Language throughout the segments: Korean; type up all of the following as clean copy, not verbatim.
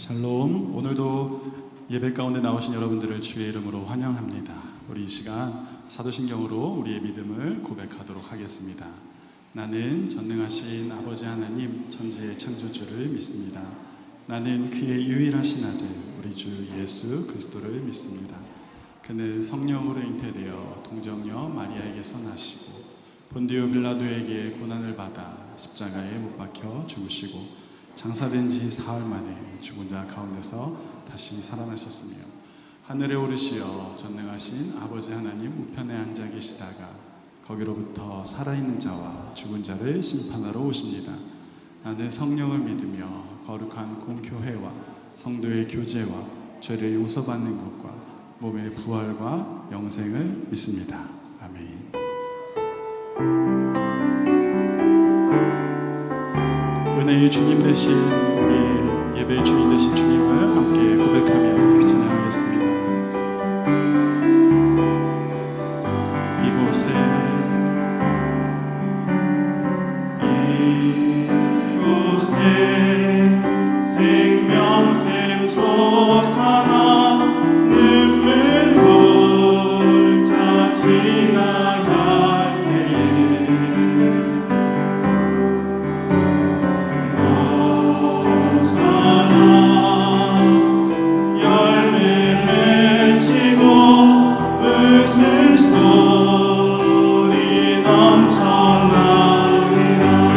샬롬. 오늘도 예배 가운데 나오신 여러분들을 주의 이름으로 환영합니다. 우리 이 시간 사도신경으로 우리의 믿음을 고백하도록 하겠습니다. 나는 전능하신 아버지 하나님 천지의 창조주를 믿습니다. 나는 그의 유일하신 아들 우리 주 예수 그리스도를 믿습니다. 그는 성령으로 잉태되어 동정녀 마리아에게서 나시고 본디오 빌라도에게 고난을 받아 십자가에 못 박혀 죽으시고 장사된 지 사흘 만에 죽은 자 가운데서 다시 살아나셨으며 하늘에 오르시어 전능하신 아버지 하나님 우편에 앉아 계시다가 거기로부터 살아있는 자와 죽은 자를 심판하러 오십니다. 나는 성령을 믿으며 거룩한 공교회와 성도의 교제와 죄를 용서받는 것과 몸의 부활과 영생을 믿습니다. 아멘. 은혜의 주님 되신 우리 예배의 주인 되신 주님을 함께 고백하며 찬양하겠습니다. 이곳에 생명샘 솟아나 눈물 골짜 지나갈 때에 너잖아 열매 맺히고 웃음소리 넘쳐나리라.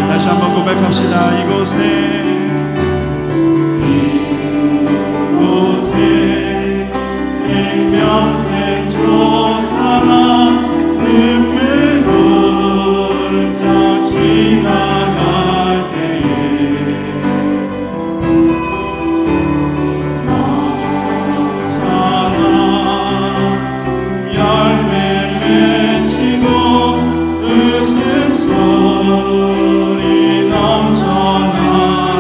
다시 한번 고백합시다. 이곳에 생명샘 솟아나 눈물 골짜 지나갈 때에 너잖아 열매 맺히고 웃음소리 넘쳐나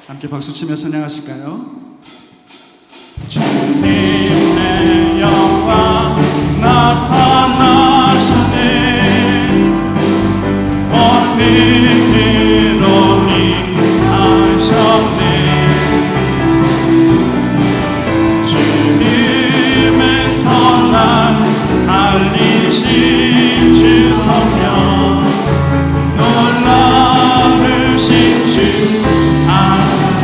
함께 박수치며 찬양하실까요? 주님의 영광 나타나셨네. 원리로 임하셨네. 주님의 선한 살리신 주 성령 놀라우신 주.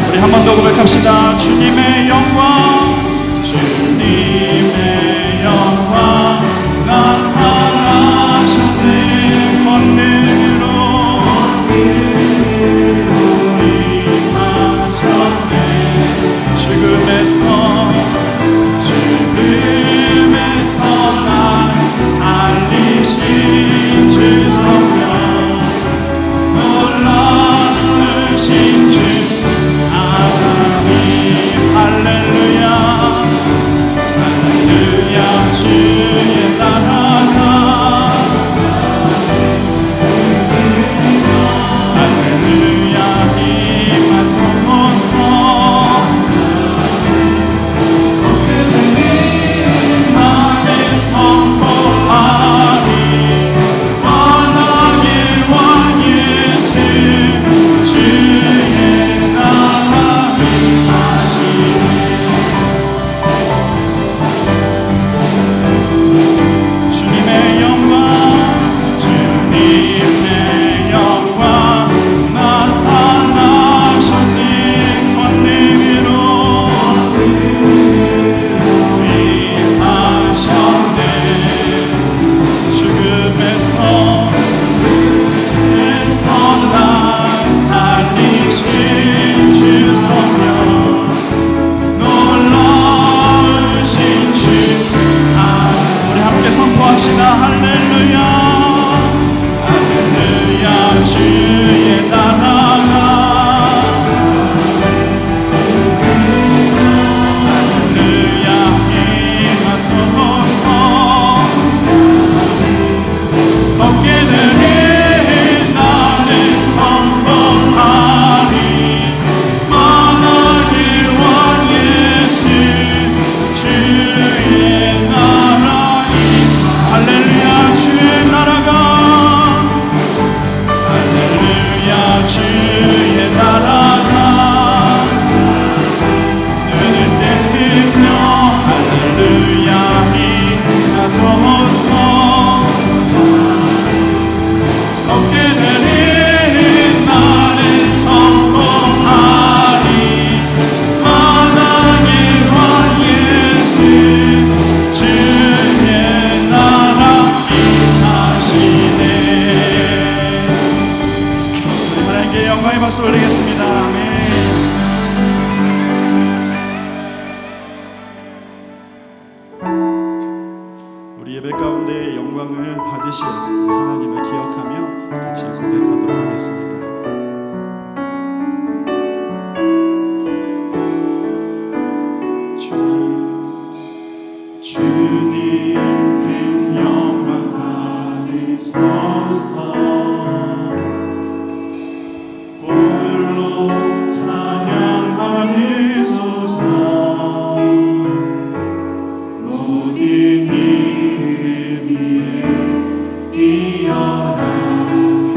우리 한 번 더 고백합시다. 주님의 영광, 주님의 영광 나타나셨네. 권능으로 임하셨네. 죽음의 선한 살리신 주 성령 놀라우신 주 하나님. 할렐루야 할렐루야. 주의 나라가 할렐루야 임하소서. 나의 선포하리 만왕의 왕 예수 주의 나라 임하시네. 주님의 영광, 주님의 영광 나타나셨네. 권능으로 임하셨네. 죽음에서 내 선한 살리신 주 성령 놀라우신 주. 우리 함께 선포합시다. 할렐루야 할렐루야. 주의 나라가 할렐루야 임하소서. 어깨들이 나를 선포하리 만왕의 왕 예수 주의 나라. 할렐루야. 주의 나라가 할렐루야. 주의 나라가 눈을 떼며 할렐루야 임하소서. 어깨들이 나를 선포하리 만왕의 왕 예수 주의 나라 임하시네. 우리 하나님께 영광의 박수 올리겠습니다. 아멘. 우리 예배 가운데 영광을 받으실 하나님을 기억하며 같이 고백하도록 하겠습니다. 주님 큰 영광 받으소서. 홀로 찬양 받으소서. 모든 이름 위에 뛰어난 그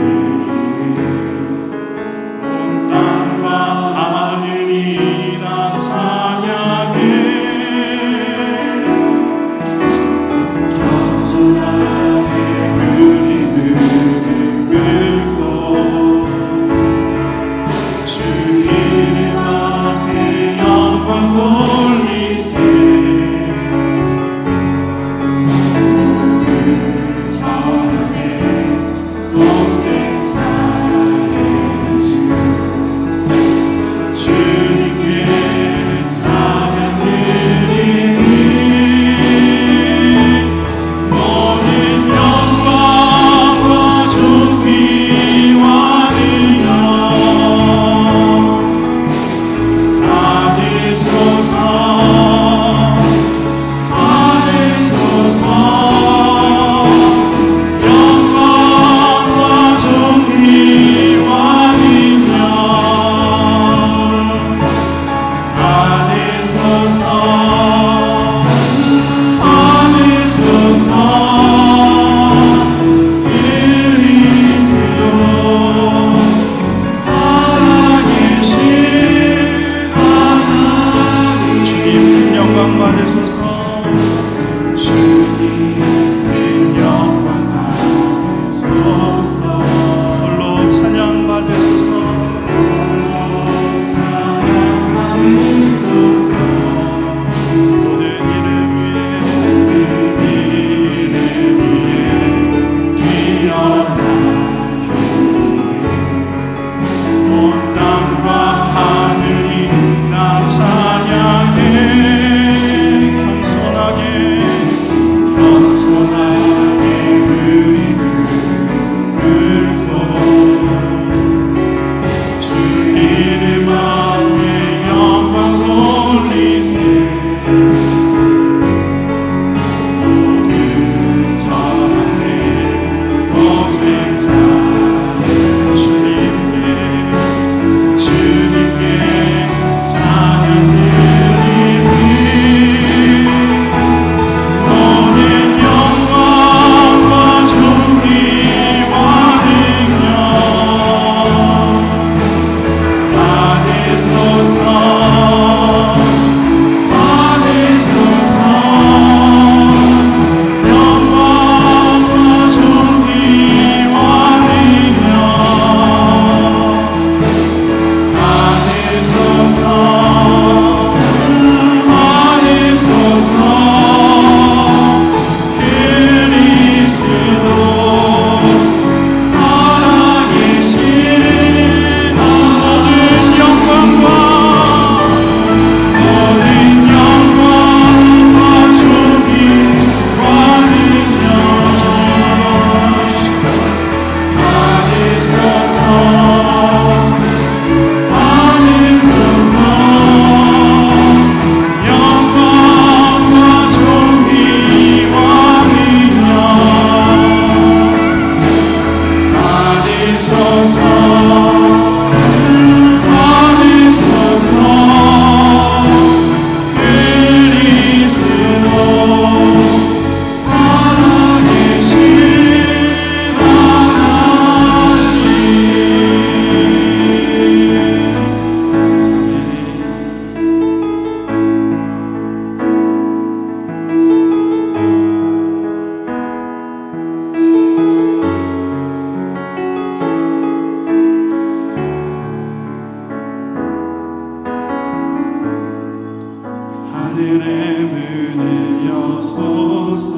하늘의 문을 여소서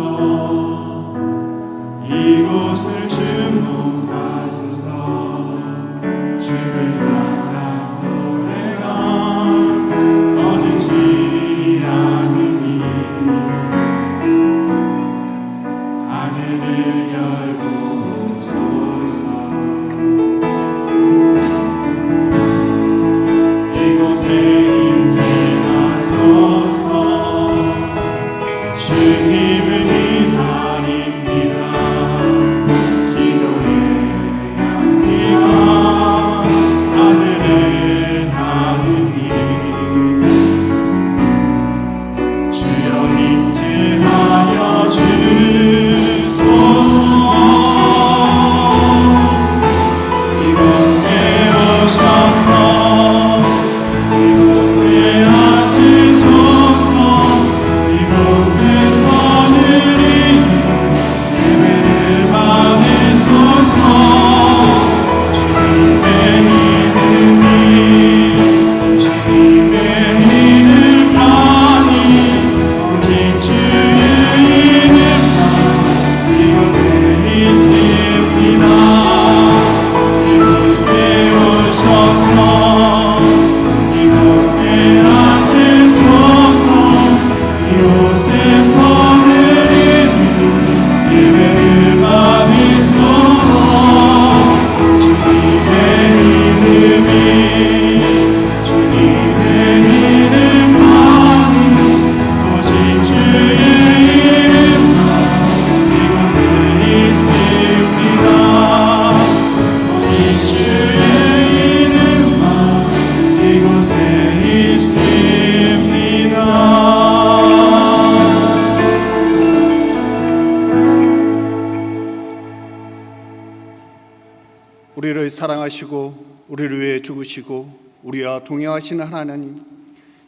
이곳을 주목하소서 주를 향한 노래가 꺼지지 않으니 하늘을 열고 오소서 이곳에 임재하소서 주님을 기다립니다. 기도의 향기가 하늘을 닿으니 주여 임재하여 주소서. 이곳에 오셔서 이곳에 앉으소서. 이곳에서 누리는 예배를 받으소서. 주님의 이름만이 오직 주의 이름만 이곳에 있습니다. 이곳에 오셔서 이곳에 앉으소서. 이곳에서 드리는 예배를 받으소서. 주님의 이름만이 오직 주의 이름만 이곳에 있습니다. 오직 주의 이름만 이곳에 있습니다. 우리를 사랑하시고 우리를 위해 죽으시고 우리와 동행하시는 하나님,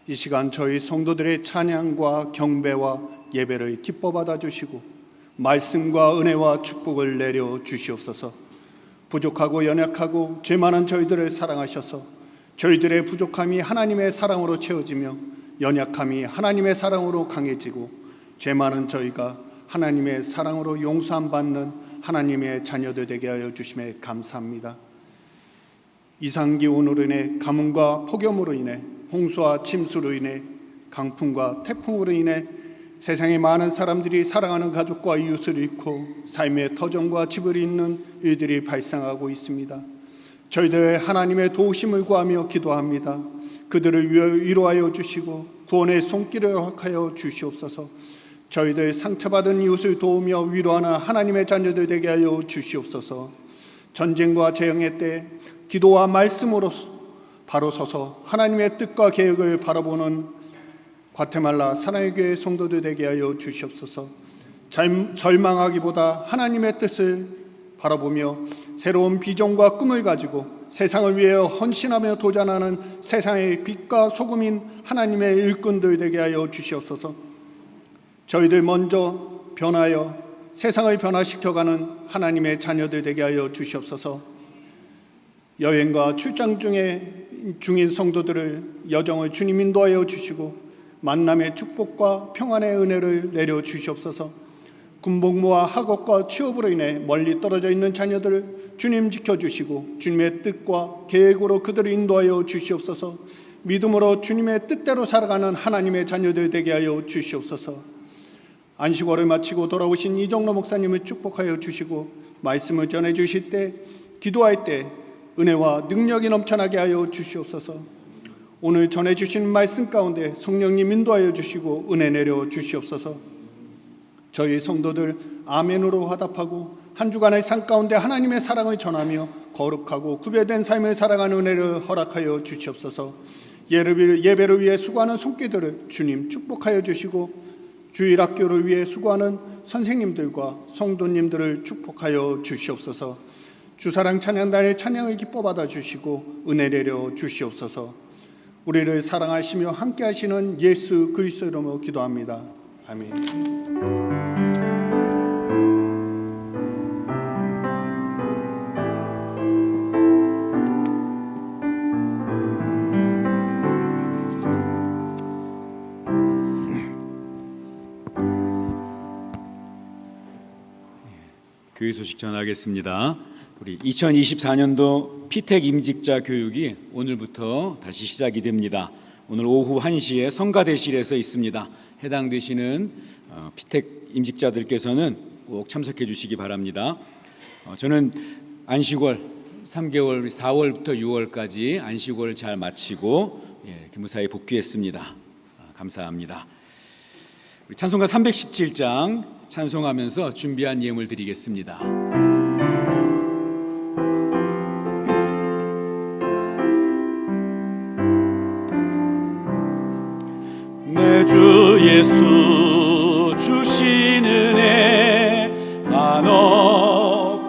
이 시간 저희 성도들의 찬양과 경배와 예배를 기뻐 받아주시고 말씀과 은혜와 축복을 내려 주시옵소서. 부족하고 연약하고 죄 많은 저희들을 사랑하셔서 저희들의 부족함이 하나님의 사랑으로 채워지며 연약함이 하나님의 사랑으로 강해지고 죄 많은 저희가 하나님의 사랑으로 용서함 받는 하나님의 자녀들 되게 하여 주심에 감사합니다. 이상기온으로 인해 가뭄과 폭염으로 인해 홍수와 침수로 인해 강풍과 태풍으로 인해 세상에 많은 사람들이 사랑하는 가족과 이웃을 잃고 삶의 터전과 집을 잃는 일들이 발생하고 있습니다. 저희들 하나님의 도우심을 구하며 기도합니다. 그들을 위로하여 주시고 구원의 손길을 허락하여 주시옵소서. 저희들 상처받은 이웃을 도우며 위로하는 하나님의 자녀들 되게 하여 주시옵소서. 전쟁과 재앙의 때 기도와 말씀으로 바로 서서 하나님의 뜻과 계획을 바라보는 과테말라 사랑의 교회 성도들 되게 하여 주시옵소서. 절망하기보다 하나님의 뜻을 바라보며 새로운 비전과 꿈을 가지고 세상을 위하여 헌신하며 도전하는 세상의 빛과 소금인 하나님의 일꾼들 되게 하여 주시옵소서. 저희들 먼저 변하여 세상을 변화시켜가는 하나님의 자녀들 되게 하여 주시옵소서. 여행과 출장 중인 성도들을 여정을 주님 인도하여 주시고 만남의 축복과 평안의 은혜를 내려 주시옵소서. 군복무와 학업과 취업으로 인해 멀리 떨어져 있는 자녀들을 주님 지켜주시고 주님의 뜻과 계획으로 그들을 인도하여 주시옵소서. 믿음으로 주님의 뜻대로 살아가는 하나님의 자녀들 되게 하여 주시옵소서. 안식월을 마치고 돌아오신 이정로 목사님을 축복하여 주시고 말씀을 전해주실 때 기도할 때 은혜와 능력이 넘쳐나게 하여 주시옵소서. 오늘 전해주신 말씀 가운데 성령님 인도하여 주시고 은혜 내려 주시옵소서. 저희 성도들 아멘으로 화답하고 한 주간의 삶 가운데 하나님의 사랑을 전하며 거룩하고 구별된 삶을 살아가는 은혜를 허락하여 주시옵소서. 예배를 위해 수고하는 손길들을 주님 축복하여 주시고 주일학교를 위해 수고하는 선생님들과 성도님들을 축복하여 주시옵소서. 주사랑 찬양단의 찬양을 기뻐 받아 주시고 은혜 내려 주시옵소서. 우리를 사랑하시며 함께 하시는 예수 그리스도 이름으로 기도합니다. 아멘. 교회 소식 전하겠습니다. 우리 2024년도 피택 임직자 교육이 오늘부터 다시 시작이 됩니다. 오늘 오후 1시에 성가대실에서 있습니다. 해당되시는 피택 임직자들께서는 꼭 참석해 주시기 바랍니다. 저는 안식월 3개월 4월부터 6월까지 안식월을 잘 마치고 이렇게 무사히 복귀했습니다. 감사합니다. 우리 찬송가 317장 찬송하면서 준비한 예물 드리겠습니다. 내 주 예수 주신 은혜 한없고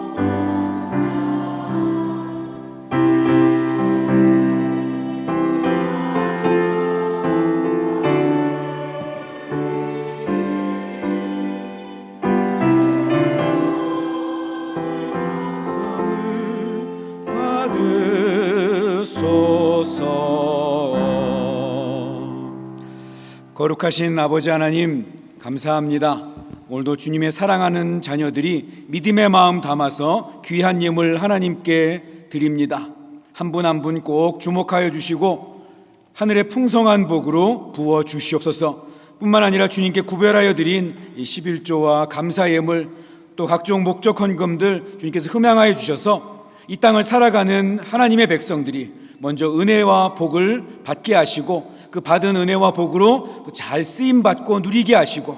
거룩하신 아버지 하나님 감사합니다. 오늘도 주님의 사랑하는 자녀들이 믿음의 마음 담아서 귀한 예물 하나님께 드립니다. 한 분 한 분 꼭 주목하여 주시고 하늘의 풍성한 복으로 부어 주시옵소서. 뿐만 아니라 주님께 구별하여 드린 이 11조와 감사 예물 또 각종 목적 헌금들 주님께서 흠양하여 주셔서 이 땅을 살아가는 하나님의 백성들이 먼저 은혜와 복을 받게 하시고 그 받은 은혜와 복으로 잘 쓰임받고 누리게 하시고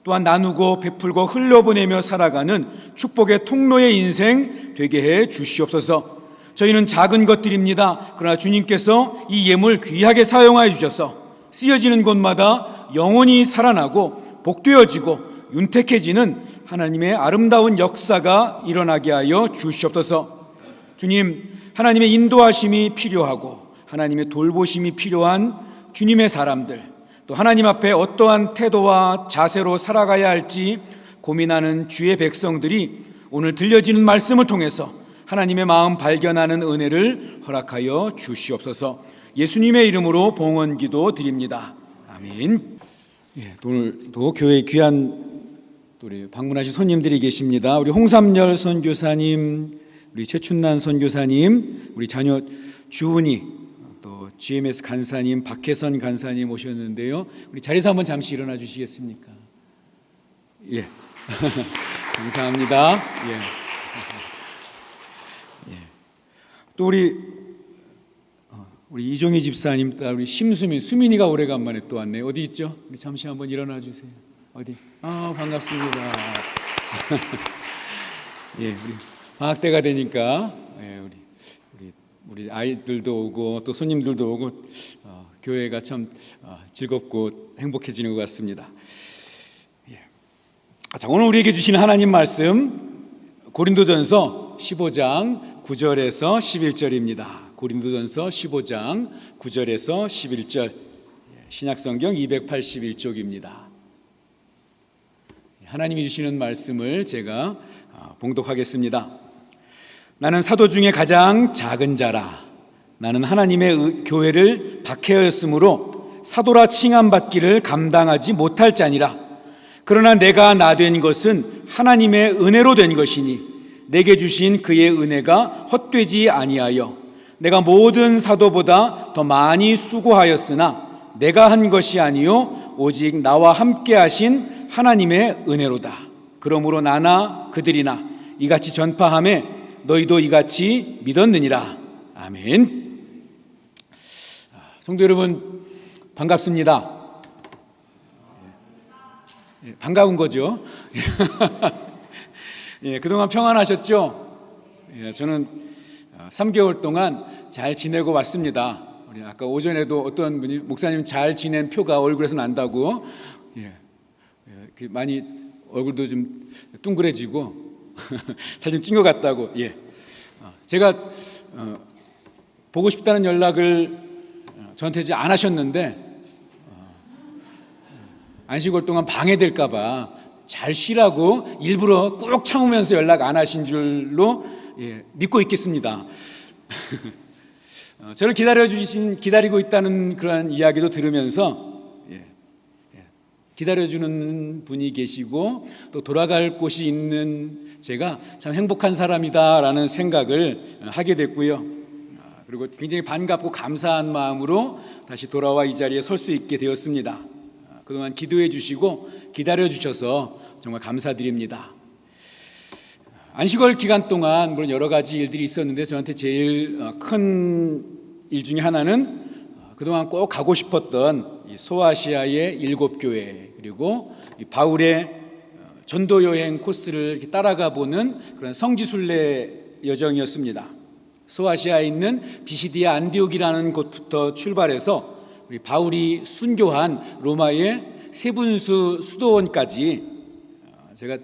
또한 나누고 베풀고 흘려보내며 살아가는 축복의 통로의 인생 되게 해 주시옵소서. 저희는 작은 것들입니다. 그러나 주님께서 이 예물 귀하게 사용하여 주셔서 쓰여지는 곳마다 영원히 살아나고 복되어지고 윤택해지는 하나님의 아름다운 역사가 일어나게 하여 주시옵소서. 주님, 하나님의 인도하심이 필요하고 하나님의 돌보심이 필요한 주님의 사람들, 또 하나님 앞에 어떠한 태도와 자세로 살아가야 할지 고민하는 주의 백성들이 오늘 들려지는 말씀을 통해서 하나님의 마음 발견하는 은혜를 허락하여 주시옵소서. 예수님의 이름으로 봉헌기도 드립니다. 아멘. 오늘도 교회에 귀한 우리 방문하신 손님들이 계십니다. 우리 홍삼열 선교사님, 우리 최춘난 선교사님, 우리 자녀 주은이, 또 GMS 간사님, 박혜선 간사님 오셨는데요. 우리 자리에서 한번 잠시 일어나 주시겠습니까? 예, 감사합니다. 예. 또 우리 이종희 집사님, 딸 우리 수민이가 오래간만에 또 왔네요. 어디 있죠? 우리 잠시 한번 일어나 주세요. 어디? 반갑습니다. 예, 우리 방학 때가 되니까 우리 아이들도 오고 또 손님들도 오고 교회가 참 즐겁고 행복해지는 것 같습니다. 예. 자, 오늘 우리에게 주신 하나님 말씀 고린도전서 15장 9절에서 11절입니다. 고린도전서 15장 9절에서 11절, 신약성경 281쪽입니다. 하나님이 주시는 말씀을 제가 봉독하겠습니다. 나는 사도 중에 가장 작은 자라. 나는 하나님의 교회를 박해하였으므로 사도라 칭함받기를 감당하지 못할 자니라. 그러나 내가 나 된 것은 하나님의 은혜로 된 것이니 내게 주신 그의 은혜가 헛되지 아니하여 내가 모든 사도보다 더 많이 수고하였으나 내가 한 것이 아니요 오직 나와 함께 하신 하나님의 은혜로다. 그러므로 나나 그들이나 이같이 전파하매 너희도 이같이 믿었느니라. 아멘. 성도 여러분, 반갑습니다. 반가운 거죠. 그동안 평안하셨죠? 저는 3개월 동안 잘 지내고 왔습니다. 우리 아까 오전에도 어떤 분이 목사님 잘 지낸 표가 얼굴에서 난다고, 많이 얼굴도 좀 둥그레지고 잘 좀 찐 것 같다고. 제가 보고 싶다는 연락을 저한테 이제 안 하셨는데 안식월 동안 방해될까 봐 잘 쉬라고 일부러 꾹 참으면서 연락 안 하신 줄로 믿고 있겠습니다. 저를 기다리고 있다는 그런 이야기도 들으면서 기다려주는 분이 계시고 또 돌아갈 곳이 있는 제가 참 행복한 사람이다라는 생각을 하게 됐고요. 그리고 굉장히 반갑고 감사한 마음으로 다시 돌아와 이 자리에 설 수 있게 되었습니다. 그동안 기도해 주시고 기다려 주셔서 정말 감사드립니다. 안식월 기간 동안 물론 여러 가지 일들이 있었는데 저한테 제일 큰 일 중에 하나는 그동안 꼭 가고 싶었던 소아시아의 7교회 그리고 바울의 전도 여행 코스를 따라가 보는 그런 성지순례 여정이었습니다. 소아시아에 있는 비시디아 안디옥이라는 곳부터 출발해서 우리 바울이 순교한 로마의 세분수 수도원까지 제가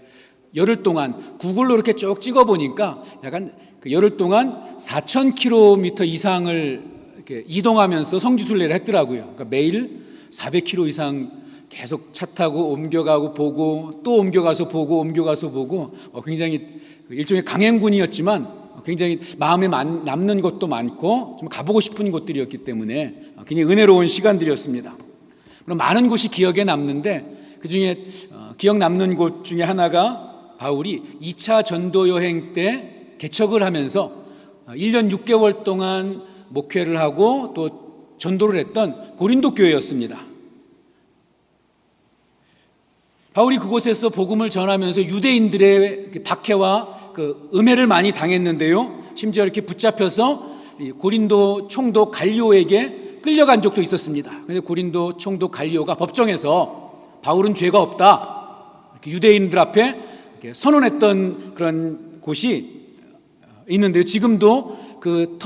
열흘 동안 구글로 이렇게 쭉 찍어 보니까 약간 그 열흘 동안 4,000km 이상을 이렇게 이동하면서 성지순례를 했더라고요. 그러니까 매일 400km 이상 계속 차 타고 옮겨가고 보고 또 옮겨가서 보고 옮겨가서 보고 굉장히 일종의 강행군이었지만 굉장히 마음에 남는 것도 많고 좀 가보고 싶은 곳들이었기 때문에 굉장히 은혜로운 시간들이었습니다. 물론 많은 곳이 기억에 남는데 그중에 기억 남는 곳 중에 하나가 바울이 2차 전도 여행 때 개척을 하면서 1년 6개월 동안 목회를 하고 또 전도를 했던 고린도 교회였습니다. 바울이 그곳에서 복음을 전하면서 유대인들의 박해와 그 음해를 많이 당했는데요. 심지어 이렇게 붙잡혀서 고린도 총독 갈리오에게 끌려간 적도 있었습니다. 그런데 고린도 총독 갈리오가 법정에서 바울은 죄가 없다 이렇게 유대인들 앞에 이렇게 선언했던 그런 곳이 있는데요. 지금도 그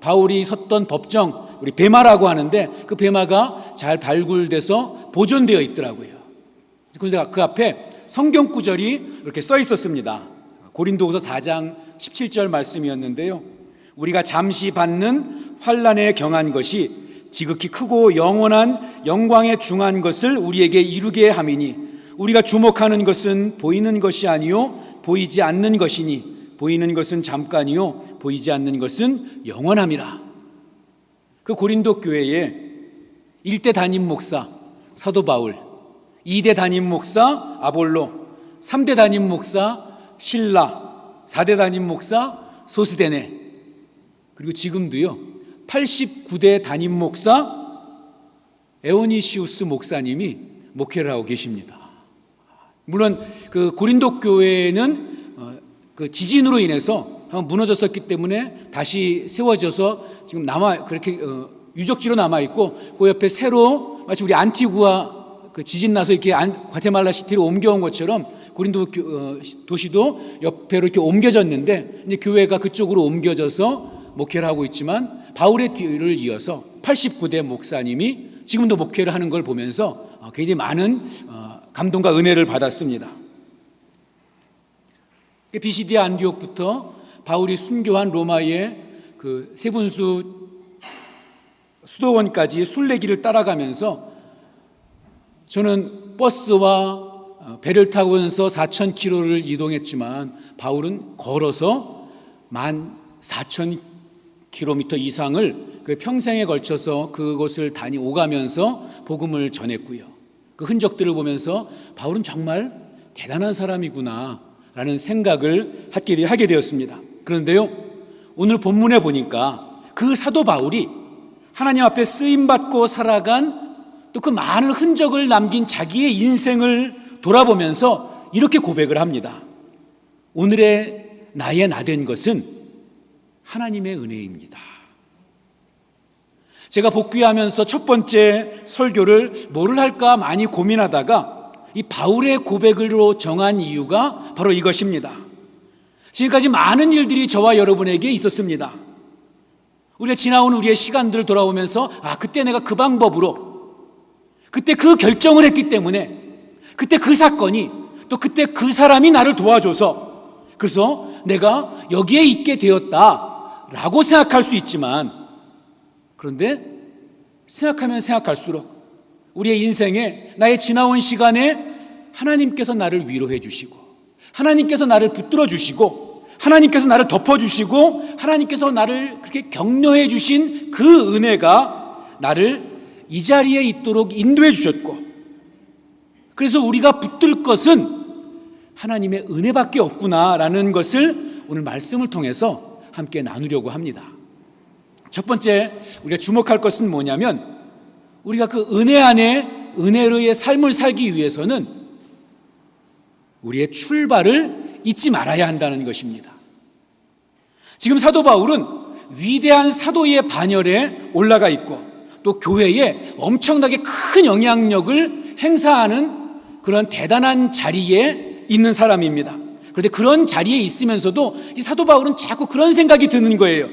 바울이 섰던 법정, 우리 베마라고 하는데 그 베마가 잘 발굴돼서 보존되어 있더라고요. 그래서 그 앞에 성경 구절이 이렇게 써 있었습니다. 고린도후서 4장 17절 말씀이었는데요. 우리가 잠시 받는 환난에 경한 것이 지극히 크고 영원한 영광에 중한 것을 우리에게 이루게 함이니 우리가 주목하는 것은 보이는 것이 아니요 보이지 않는 것이니 보이는 것은 잠깐이요 보이지 않는 것은 영원함이라. 그 고린도 교회에 1대 담임 목사 사도 바울, 2대 담임 목사 아볼로, 3대 담임 목사 실라, 4대 담임 목사 소스데네, 그리고 지금도요 89대 담임 목사 에오니시우스 목사님이 목회를 하고 계십니다. 물론 그 고린도 교회는 그 지진으로 인해서 한번 무너졌었기 때문에 다시 세워져서 지금 그렇게 유적지로 남아 있고 그 옆에 새로 마치 우리 안티구아 그 지진 나서 이렇게 과테말라 시티로 옮겨온 것처럼 고린도 도시도 옆으로 이렇게 옮겨졌는데 이제 교회가 그쪽으로 옮겨져서 목회를 하고 있지만 바울의 뒤를 이어서 89대 목사님이 지금도 목회를 하는 걸 보면서 굉장히 많은 감동과 은혜를 받았습니다. 비시디아 안디옥부터 바울이 순교한 로마의 그 세분수 수도원까지 순례길을 따라가면서 저는 버스와 배를 타고서 4,000km를 이동했지만 바울은 걸어서 14,000km 이상을 그 평생에 걸쳐서 그곳을 오가면서 복음을 전했고요. 그 흔적들을 보면서 바울은 정말 대단한 사람이구나 라는 생각을 하게 되었습니다. 그런데요, 오늘 본문에 보니까 그 사도 바울이 하나님 앞에 쓰임받고 살아간 또 그 많은 흔적을 남긴 자기의 인생을 돌아보면서 이렇게 고백을 합니다. 오늘의 나의 나된 것은 하나님의 은혜입니다. 제가 복귀하면서 첫 번째 설교를 뭐를 할까 많이 고민하다가 이 바울의 고백으로 정한 이유가 바로 이것입니다. 지금까지 많은 일들이 저와 여러분에게 있었습니다. 우리가 지나온 우리의 시간들을 돌아보면서 그때 내가 그 방법으로, 그때 그 결정을 했기 때문에, 그때 그 사건이, 또 그때 그 사람이 나를 도와줘서 그래서 내가 여기에 있게 되었다라고 생각할 수 있지만, 그런데 생각하면 생각할수록 우리의 인생에, 나의 지나온 시간에 하나님께서 나를 위로해 주시고, 하나님께서 나를 붙들어 주시고, 하나님께서 나를 덮어주시고, 하나님께서 나를 그렇게 격려해 주신 그 은혜가 나를 이 자리에 있도록 인도해 주셨고, 그래서 우리가 붙들 것은 하나님의 은혜밖에 없구나라는 것을 오늘 말씀을 통해서 함께 나누려고 합니다. 첫 번째 우리가 주목할 것은 뭐냐면, 우리가 그 은혜 안에 은혜로의 삶을 살기 위해서는 우리의 출발을 잊지 말아야 한다는 것입니다. 지금 사도 바울은 위대한 사도의 반열에 올라가 있고, 또 교회에 엄청나게 큰 영향력을 행사하는 그런 대단한 자리에 있는 사람입니다. 그런데 그런 자리에 있으면서도 이 사도 바울은 자꾸 그런 생각이 드는 거예요.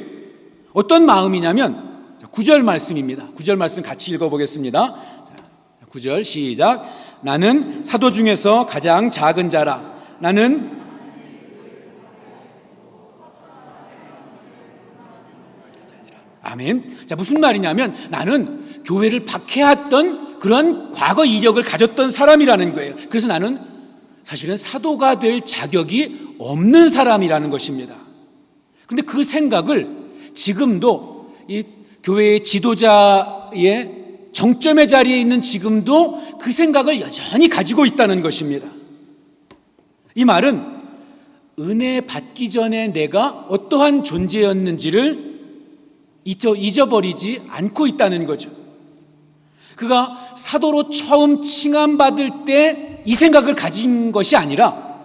어떤 마음이냐면 9절 말씀입니다. 9절 말씀 같이 읽어보겠습니다. 9절 시작. 나는 사도 중에서 가장 작은 자라. 나는 아멘. 자, 무슨 말이냐면 나는 교회를 박해했던 그런 과거 이력을 가졌던 사람이라는 거예요. 그래서 나는 사실은 사도가 될 자격이 없는 사람이라는 것입니다. 그런데 그 생각을 지금도 이 교회의 지도자의 정점의 자리에 있는 지금도 그 생각을 여전히 가지고 있다는 것입니다. 이 말은 은혜 받기 전에 내가 어떠한 존재였는지를 잊어버리지 않고 있다는 거죠. 그가 사도로 처음 칭함받을 때 이 생각을 가진 것이 아니라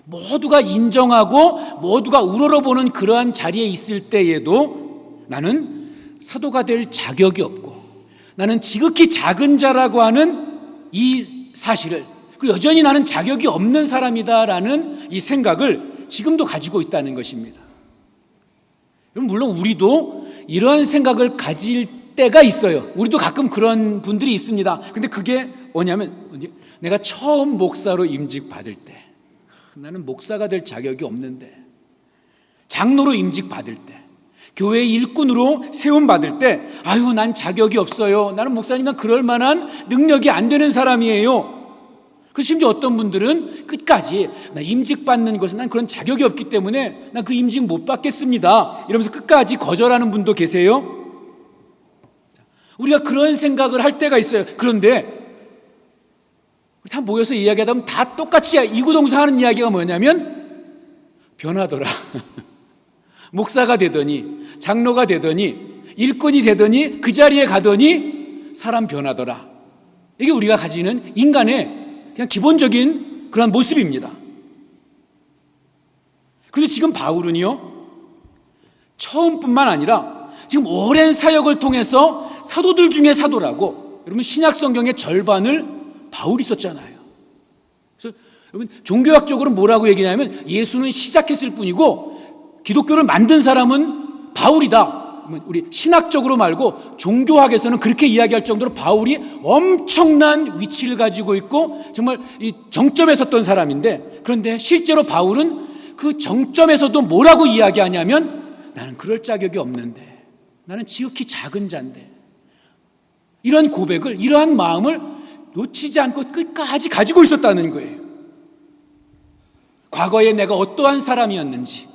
모두가 인정하고 모두가 우러러보는 그러한 자리에 있을 때에도 나는 사도가 될 자격이 없고, 나는 지극히 작은 자라고 하는 이 사실을, 그리고 여전히 나는 자격이 없는 사람이다라는 이 생각을 지금도 가지고 있다는 것입니다. 물론 우리도 이러한 생각을 가질 때가 있어요. 우리도 가끔 그런 분들이 있습니다. 근데 그게 뭐냐면, 내가 처음 목사로 임직 받을 때, 나는 목사가 될 자격이 없는데, 장로로 임직 받을 때, 교회 일꾼으로 세움 받을 때, 난 자격이 없어요. 나는 목사님, 난 그럴 만한 능력이 안 되는 사람이에요. 그래서 심지어 어떤 분들은 끝까지 나 임직 받는 것은 난 그런 자격이 없기 때문에 난 그 임직 못 받겠습니다, 이러면서 끝까지 거절하는 분도 계세요. 우리가 그런 생각을 할 때가 있어요. 그런데 다 모여서 이야기하다 보면 다 똑같이 이구동성하는 이야기가 뭐냐면 변하더라. 목사가 되더니, 장로가 되더니, 일꾼이 되더니, 그 자리에 가더니 사람 변하더라. 이게 우리가 가지는 인간의 그냥 기본적인 그런 모습입니다. 그런데 지금 바울은요, 처음뿐만 아니라 지금 오랜 사역을 통해서 사도들 중에 사도라고, 여러분 신약 성경의 절반을 바울이 썼잖아요. 그래서 여러분 종교학적으로 뭐라고 얘기하냐면 예수는 시작했을 뿐이고 기독교를 만든 사람은 바울이다. 우리 신학적으로 말고 종교학에서는 그렇게 이야기할 정도로 바울이 엄청난 위치를 가지고 있고 정말 이 정점에 섰던 사람인데, 그런데 실제로 바울은 그 정점에서도 뭐라고 이야기하냐면 나는 그럴 자격이 없는데, 나는 지극히 작은 자인데, 이런 고백을, 이러한 마음을 놓치지 않고 끝까지 가지고 있었다는 거예요. 과거에 내가 어떠한 사람이었는지,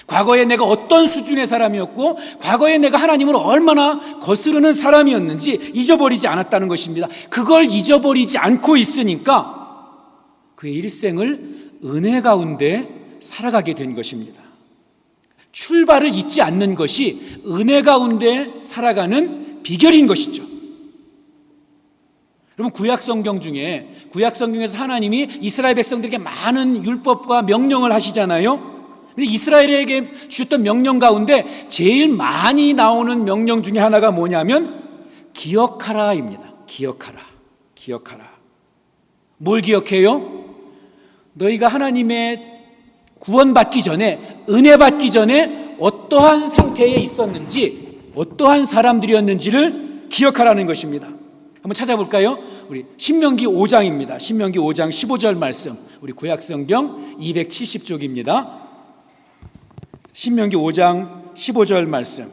과거에 내가 어떤 수준의 사람이었고, 과거에 내가 하나님을 얼마나 거스르는 사람이었는지 잊어버리지 않았다는 것입니다. 그걸 잊어버리지 않고 있으니까 그의 일생을 은혜 가운데 살아가게 된 것입니다. 출발을 잊지 않는 것이 은혜 가운데 살아가는 비결인 것이죠. 여러분, 구약성경에서 하나님이 이스라엘 백성들에게 많은 율법과 명령을 하시잖아요. 이스라엘에게 주셨던 명령 가운데 제일 많이 나오는 명령 중에 하나가 뭐냐면 기억하라입니다. 기억하라. 뭘 기억해요? 너희가 하나님의 구원받기 전에, 은혜 받기 전에 어떠한 상태에 있었는지, 어떠한 사람들이었는지를 기억하라는 것입니다. 한번 찾아볼까요? 우리 신명기 5장입니다. 신명기 5장 15절 말씀, 우리 구약성경 270쪽입니다. 신명기 5장 15절 말씀,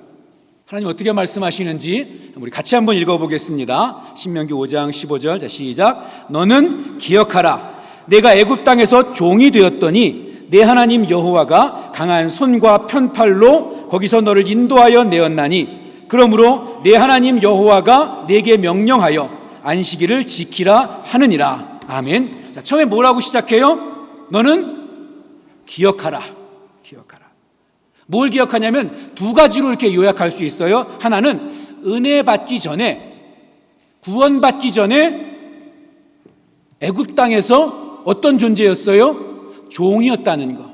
하나님 어떻게 말씀하시는지 우리 같이 한번 읽어보겠습니다. 신명기 5장 15절, 자 시작. 너는 기억하라. 내가 애굽 땅에서 종이 되었더니 내 하나님 여호와가 강한 손과 편팔로 거기서 너를 인도하여 내었나니, 그러므로 내 하나님 여호와가 내게 명령하여 안식일을 지키라 하느니라. 아멘. 자, 처음에 뭐라고 시작해요? 너는 기억하라. 뭘 기억하냐면 두 가지로 이렇게 요약할 수 있어요. 하나는 은혜 받기 전에, 구원받기 전에 애굽 땅에서 어떤 존재였어요? 종이었다는 거.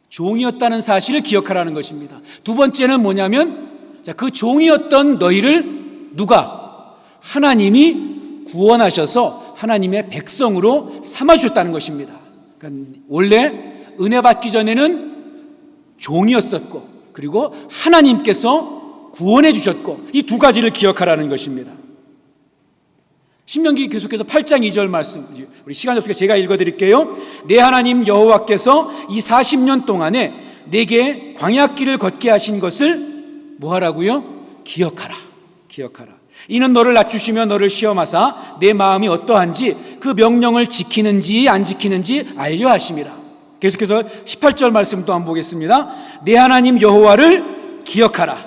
종이었다는 사실을 기억하라는 것입니다. 두 번째는 뭐냐면, 자, 그 종이었던 너희를 누가? 하나님이 구원하셔서 하나님의 백성으로 삼아주셨다는 것입니다. 그러니까 원래 은혜 받기 전에는 종이었었고, 그리고 하나님께서 구원해 주셨고, 이 두 가지를 기억하라는 것입니다. 신명기 계속해서 8장 2절 말씀, 우리 시간이 없으니까 제가 읽어드릴게요. 내 하나님 여호와께서 이 40년 동안에 내게 광야길을 걷게 하신 것을 뭐 하라고요? 기억하라. 이는 너를 낮추시며 너를 시험하사 내 마음이 어떠한지 그 명령을 지키는지 안 지키는지 알려 하심이라. 계속해서 18절 말씀 또 한번 보겠습니다. 내 하나님 여호와를 기억하라.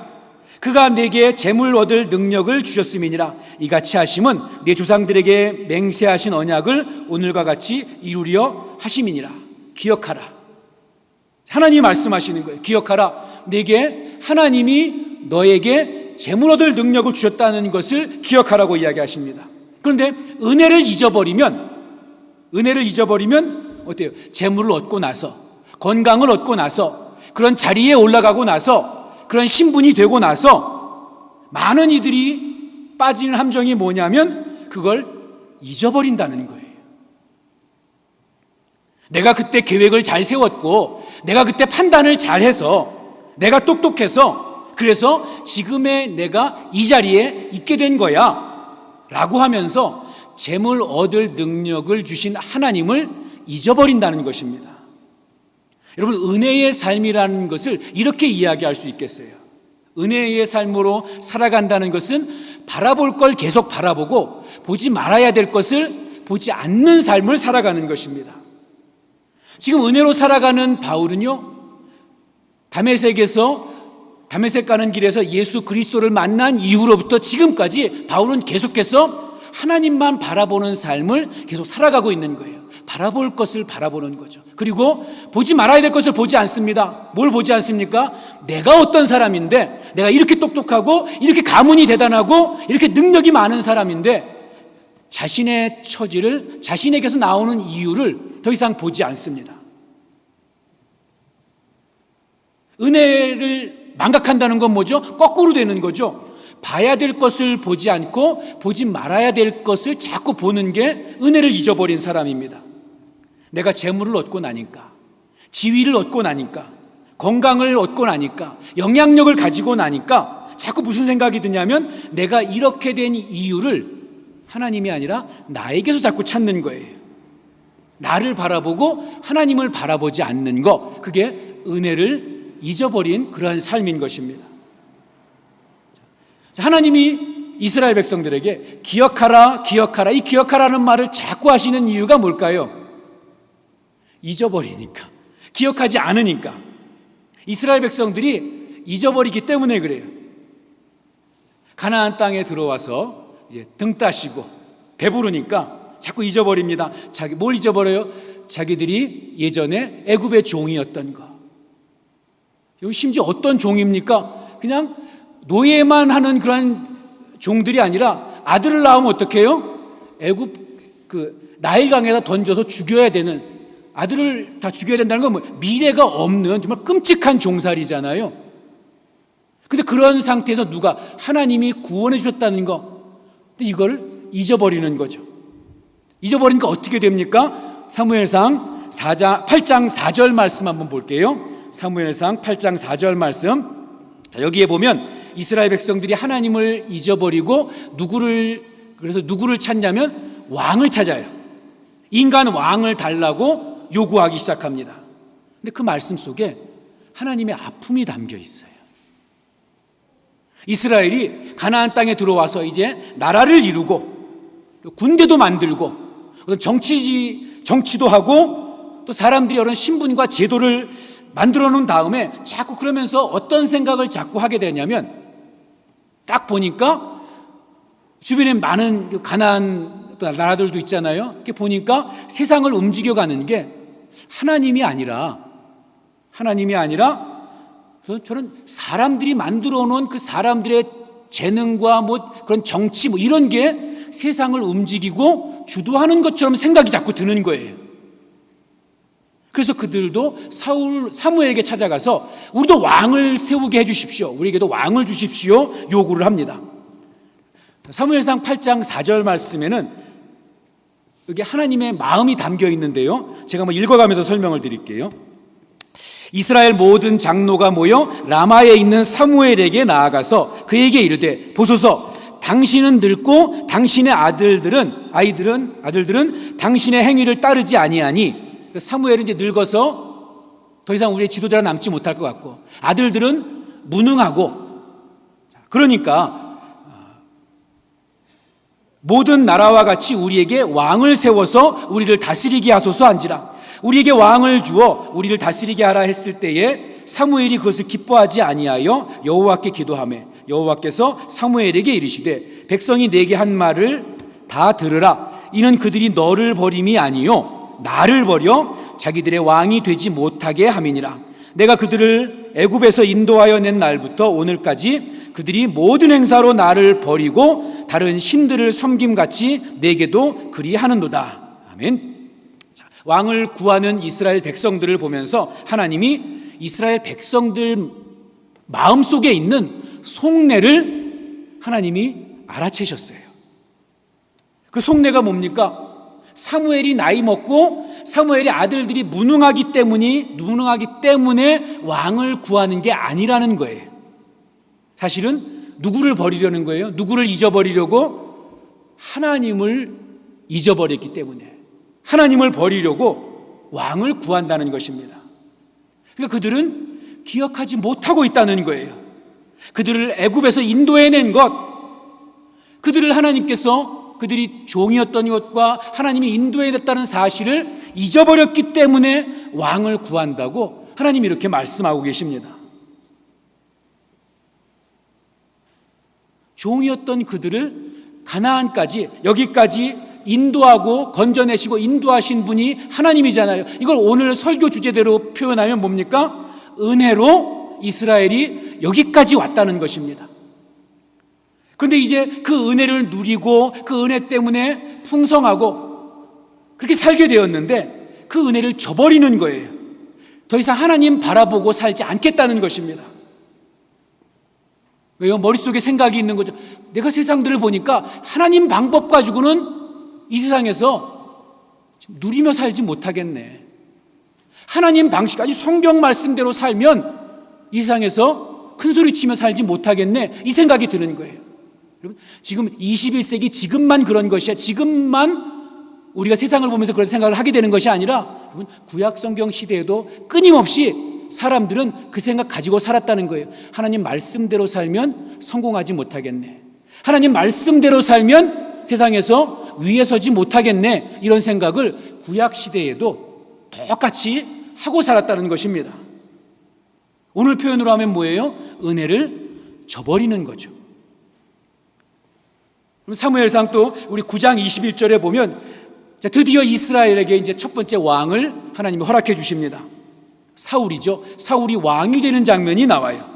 그가 내게 재물 얻을 능력을 주셨음이니라. 이같이 하심은 내 조상들에게 맹세하신 언약을 오늘과 같이 이루려 하심이니라. 기억하라. 하나님이 말씀하시는 거예요. 기억하라. 내게 하나님이 너에게 재물 얻을 능력을 주셨다는 것을 기억하라고 이야기하십니다. 그런데 은혜를 잊어버리면 어때요? 재물을 얻고 나서, 건강을 얻고 나서, 그런 자리에 올라가고 나서, 그런 신분이 되고 나서 많은 이들이 빠지는 함정이 뭐냐면 그걸 잊어버린다는 거예요. 내가 그때 계획을 잘 세웠고, 내가 그때 판단을 잘해서, 내가 똑똑해서, 그래서 지금의 내가 이 자리에 있게 된 거야 라고 하면서 재물 얻을 능력을 주신 하나님을 잊어버린다는 것입니다. 여러분, 은혜의 삶이라는 것을 이렇게 이야기할 수 있겠어요. 은혜의 삶으로 살아간다는 것은 바라볼 걸 계속 바라보고 보지 말아야 될 것을 보지 않는 삶을 살아가는 것입니다. 지금 은혜로 살아가는 바울은요, 다메섹 가는 길에서 예수 그리스도를 만난 이후로부터 지금까지 바울은 계속해서 하나님만 바라보는 삶을 계속 살아가고 있는 거예요. 바라볼 것을 바라보는 거죠. 그리고 보지 말아야 될 것을 보지 않습니다. 뭘 보지 않습니까? 내가 어떤 사람인데, 내가 이렇게 똑똑하고 이렇게 가문이 대단하고 이렇게 능력이 많은 사람인데 자신의 처지를, 자신에게서 나오는 이유를 더 이상 보지 않습니다. 은혜를 망각한다는 건 뭐죠? 거꾸로 되는 거죠. 봐야 될 것을 보지 않고 보지 말아야 될 것을 자꾸 보는 게 은혜를 잊어버린 사람입니다. 내가 재물을 얻고 나니까, 지위를 얻고 나니까, 건강을 얻고 나니까, 영향력을 가지고 나니까 자꾸 무슨 생각이 드냐면 내가 이렇게 된 이유를 하나님이 아니라 나에게서 자꾸 찾는 거예요. 나를 바라보고 하나님을 바라보지 않는 것, 그게 은혜를 잊어버린 그러한 삶인 것입니다. 하나님이 이스라엘 백성들에게 기억하라, 기억하라, 이 기억하라는 말을 자꾸 하시는 이유가 뭘까요? 잊어버리니까, 기억하지 않으니까. 이스라엘 백성들이 잊어버리기 때문에 그래요. 가나안 땅에 들어와서 이제 등 따시고 배부르니까 자꾸 잊어버립니다. 뭘 잊어버려요? 자기들이 예전에 애굽의 종이었던 거. 심지어 어떤 종입니까? 그냥 노예만 하는 그런 종들이 아니라 아들을 낳으면 어떻게 해요? 애굽 나일강에다 던져서 죽여야 되는, 아들을 다 죽여야 된다는 건 뭐 미래가 없는 정말 끔찍한 종살이잖아요. 근데 그런 상태에서 누가 하나님이 구원해 주셨다는 거, 근데 이걸 잊어버리는 거죠. 잊어버리니까 어떻게 됩니까? 사무엘상 8장 4절 말씀 한번 볼게요. 사무엘상 8장 4절 말씀. 여기에 보면 이스라엘 백성들이 하나님을 잊어버리고 누구를 찾냐면 왕을 찾아요. 인간 왕을 달라고 요구하기 시작합니다. 근데 그 말씀 속에 하나님의 아픔이 담겨 있어요. 이스라엘이 가나안 땅에 들어와서 이제 나라를 이루고 군대도 만들고 정치도 하고 또 사람들이 여러 신분과 제도를 만들어 놓은 다음에 자꾸 그러면서 어떤 생각을 자꾸 하게 되냐면, 딱 보니까 주변에 많은 가나안 나라들도 있잖아요. 이렇게 보니까 세상을 움직여가는 게 하나님이 아니라 저는 사람들이 만들어 놓은 그 사람들의 재능과 그런 정치 이런 게 세상을 움직이고 주도하는 것처럼 생각이 자꾸 드는 거예요. 그래서 그들도 사무엘에게 찾아가서 우리도 왕을 세우게 해주십시오, 우리에게도 왕을 주십시오 요구를 합니다. 사무엘상 8장 4절 말씀에는 여기 하나님의 마음이 담겨 있는데요, 제가 읽어가면서 설명을 드릴게요. 이스라엘 모든 장로가 모여 라마에 있는 사무엘에게 나아가서 그에게 이르되, 보소서, 당신은 늙고 당신의 아들들은 당신의 행위를 따르지 아니하니. 사무엘은 이제 늙어서 더 이상 우리의 지도자가 남지 못할 것 같고, 아들들은 무능하고, 그러니까 모든 나라와 같이 우리에게 왕을 세워서 우리를 다스리게 하소서 한지라. 우리에게 왕을 주어 우리를 다스리게 하라 했을 때에 사무엘이 그것을 기뻐하지 아니하여 여호와께 기도하매 여호와께서 사무엘에게 이르시되, 백성이 내게 한 말을 다 들으라. 이는 그들이 너를 버림이 아니요 나를 버려 자기들의 왕이 되지 못하게 함이니라. 내가 그들을 애굽에서 인도하여 낸 날부터 오늘까지 그들이 모든 행사로 나를 버리고 다른 신들을 섬김같이 내게도 그리하는도다. 아멘. 왕을 구하는 이스라엘 백성들을 보면서 하나님이 이스라엘 백성들 마음속에 있는 속내를 하나님이 알아채셨어요. 그 속내가 뭡니까? 사무엘이 나이 먹고 사무엘의 아들들이 무능하기 때문에 왕을 구하는 게 아니라는 거예요. 사실은 누구를 버리려는 거예요? 누구를 잊어버리려고? 하나님을 잊어버렸기 때문에 하나님을 버리려고 왕을 구한다는 것입니다. 그러니까 그들은 기억하지 못하고 있다는 거예요. 그들을 애굽에서 인도해낸 것, 그들을 하나님께서 그들이 종이었던 것과 하나님이 인도해냈다는 사실을 잊어버렸기 때문에 왕을 구한다고 하나님이 이렇게 말씀하고 계십니다. 종이었던 그들을 가나안까지, 여기까지 인도하고 건져내시고 인도하신 분이 하나님이잖아요. 이걸 오늘 설교 주제대로 표현하면 뭡니까? 은혜로 이스라엘이 여기까지 왔다는 것입니다. 그런데 이제 그 은혜를 누리고 그 은혜 때문에 풍성하고 그렇게 살게 되었는데 그 은혜를 저버리는 거예요. 더 이상 하나님 바라보고 살지 않겠다는 것입니다. 왜요? 머릿속에 생각이 있는 거죠. 내가 세상들을 보니까 하나님 방법 가지고는 이 세상에서 누리며 살지 못하겠네. 하나님 방식, 아주 성경 말씀대로 살면 이 세상에서 큰소리치며 살지 못하겠네. 이 생각이 드는 거예요. 여러분, 지금 21세기 지금만 그런 것이야. 지금만 우리가 세상을 보면서 그런 생각을 하게 되는 것이 아니라 여러분, 구약 성경 시대에도 끊임없이 사람들은 그 생각 가지고 살았다는 거예요. 하나님 말씀대로 살면 성공하지 못하겠네. 하나님 말씀대로 살면 세상에서 위에 서지 못하겠네. 이런 생각을 구약 시대에도 똑같이 하고 살았다는 것입니다. 오늘 표현으로 하면 뭐예요? 은혜를 저버리는 거죠. 사무엘상 또 우리 9장 21절에 보면 드디어 이스라엘에게 이제 첫 번째 왕을 하나님이 허락해 주십니다. 사울이죠. 사울이 왕이 되는 장면이 나와요.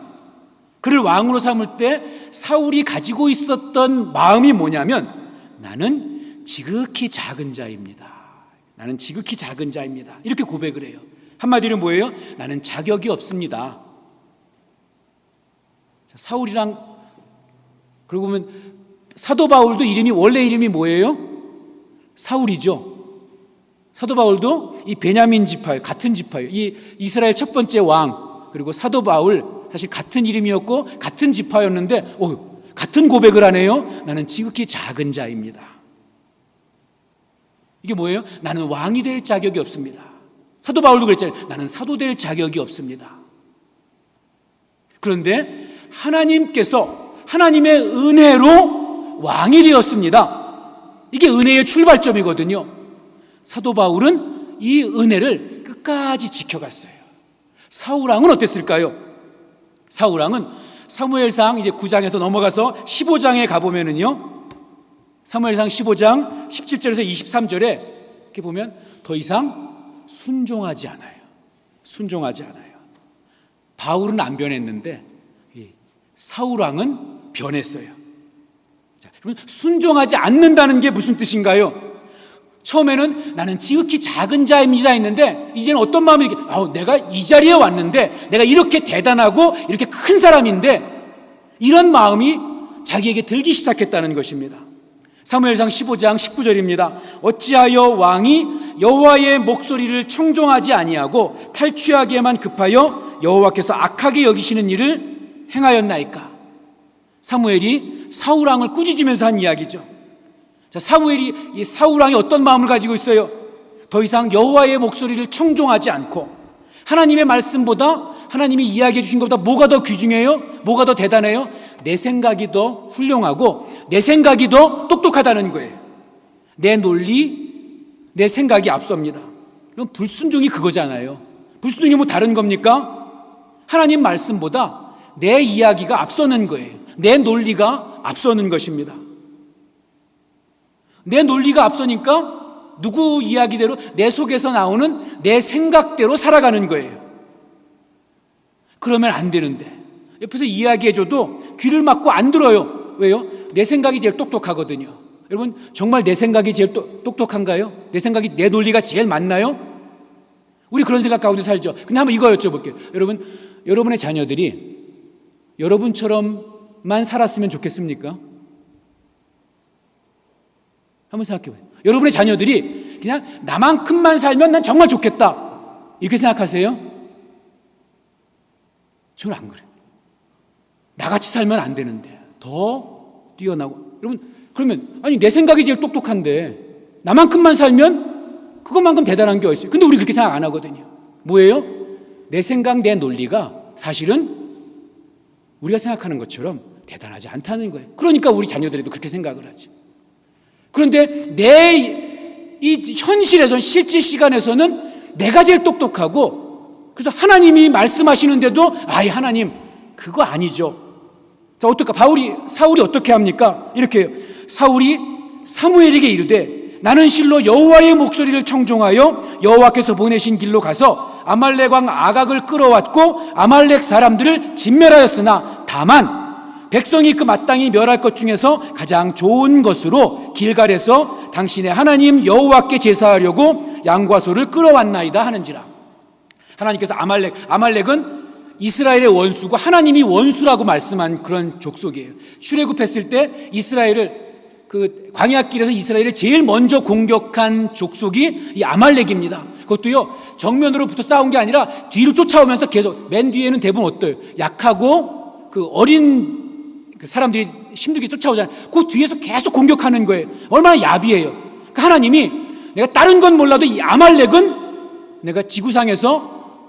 그를 왕으로 삼을 때 사울이 가지고 있었던 마음이 뭐냐면 나는 지극히 작은 자입니다. 나는 지극히 작은 자입니다. 이렇게 고백을 해요. 한마디로 뭐예요? 나는 자격이 없습니다. 사울이랑 그러고 보면 사도 바울도 원래 이름이 뭐예요? 사울이죠. 사도 바울도 이 베냐민 지파, 같은 지파예요. 이 이스라엘 첫 번째 왕, 그리고 사도 바울 사실 같은 이름이었고 같은 지파였는데 같은 고백을 하네요. 나는 지극히 작은 자입니다. 이게 뭐예요? 나는 왕이 될 자격이 없습니다. 사도 바울도 그랬잖아요. 나는 사도 될 자격이 없습니다. 그런데 하나님께서 하나님의 은혜로 왕이 되었습니다. 이게 은혜의 출발점이거든요. 사도 바울은 이 은혜를 끝까지 지켜갔어요. 사울왕은 어땠을까요? 사울왕은 사무엘상 이제 9장에서 넘어가서 15장에 가보면은요, 사무엘상 15장 17절에서 23절에 이렇게 보면 더 이상 순종하지 않아요. 순종하지 않아요. 바울은 안 변했는데 사울왕은 변했어요. 자, 순종하지 않는다는 게 무슨 뜻인가요? 처음에는 나는 지극히 작은 자입니다 했는데 이제는 어떤 마음이 내가 이 자리에 왔는데 내가 이렇게 대단하고 이렇게 큰 사람인데 이런 마음이 자기에게 들기 시작했다는 것입니다. 사무엘상 15장 19절입니다. 어찌하여 왕이 여호와의 목소리를 청종하지 아니하고 탈취하기에만 급하여 여호와께서 악하게 여기시는 일을 행하였나이까? 사무엘이 사울왕을 꾸짖으면서 한 이야기죠. 자, 이 사울왕이 어떤 마음을 가지고 있어요? 더 이상 여호와의 목소리를 청종하지 않고 하나님의 말씀보다 하나님이 이야기해 주신 것보다 뭐가 더 귀중해요? 뭐가 더 대단해요? 내 생각이 더 훌륭하고 내 생각이 더 똑똑하다는 거예요. 내 논리, 내 생각이 앞섭니다. 그럼 불순종이 그거잖아요. 불순종이 뭐 다른 겁니까? 하나님 말씀보다 내 이야기가 앞서는 거예요. 내 논리가 앞서는 것입니다. 내 논리가 앞서니까 누구 이야기대로 내 속에서 나오는 내 생각대로 살아가는 거예요. 그러면 안 되는데 옆에서 이야기해줘도 귀를 막고 안 들어요. 왜요? 내 생각이 제일 똑똑하거든요. 여러분 정말 내 생각이 제일 똑똑한가요? 내 생각이 내 논리가 제일 맞나요? 우리 그런 생각 가운데 살죠. 근데 한번 이거 여쭤볼게요. 여러분, 여러분의 자녀들이 여러분처럼만 살았으면 좋겠습니까? 한번 생각해보세요. 여러분의 자녀들이 그냥 나만큼만 살면 난 정말 좋겠다 이렇게 생각하세요? 저는 안 그래요. 나같이 살면 안 되는데 더 뛰어나고. 여러분 그러면 내 생각이 제일 똑똑한데 나만큼만 살면 그것만큼 대단한 게 어딨어요? 근데 우리 그렇게 생각 안 하거든요. 뭐예요? 내 생각, 내 논리가 사실은 우리가 생각하는 것처럼 대단하지 않다는 거예요. 그러니까 우리 자녀들도 그렇게 생각을 하지. 그런데 이 현실에서는 실제 시간에서는 내가 제일 똑똑하고 그래서 하나님이 말씀하시는데도 하나님 그거 아니죠. 자, 사울이 어떻게 합니까? 이렇게 해요. 사울이 사무엘에게 이르되 나는 실로 여호와의 목소리를 청종하여 여호와께서 보내신 길로 가서 아말렉 왕 아각을 끌어왔고 아말렉 사람들을 진멸하였으나 다만 백성이 그 마땅히 멸할 것 중에서 가장 좋은 것으로 길갈에서 당신의 하나님 여호와께 제사하려고 양과 소를 끌어왔나이다 하는지라. 하나님께서 아말렉은 이스라엘의 원수고 하나님이 원수라고 말씀한 그런 족속이에요. 출애굽했을 때 이스라엘을 그 광야길에서 이스라엘을 제일 먼저 공격한 족속이 이 아말렉입니다. 그것도요 정면으로 붙어 싸운 게 아니라 뒤를 쫓아오면서 계속 맨 뒤에는 대부분 어때요? 약하고 그 어린 그 사람들이 힘들게 쫓아오잖아요. 그 뒤에서 계속 공격하는 거예요. 얼마나 야비해요. 그러니까 하나님이 내가 다른 건 몰라도 이 아말렉은 내가 지구상에서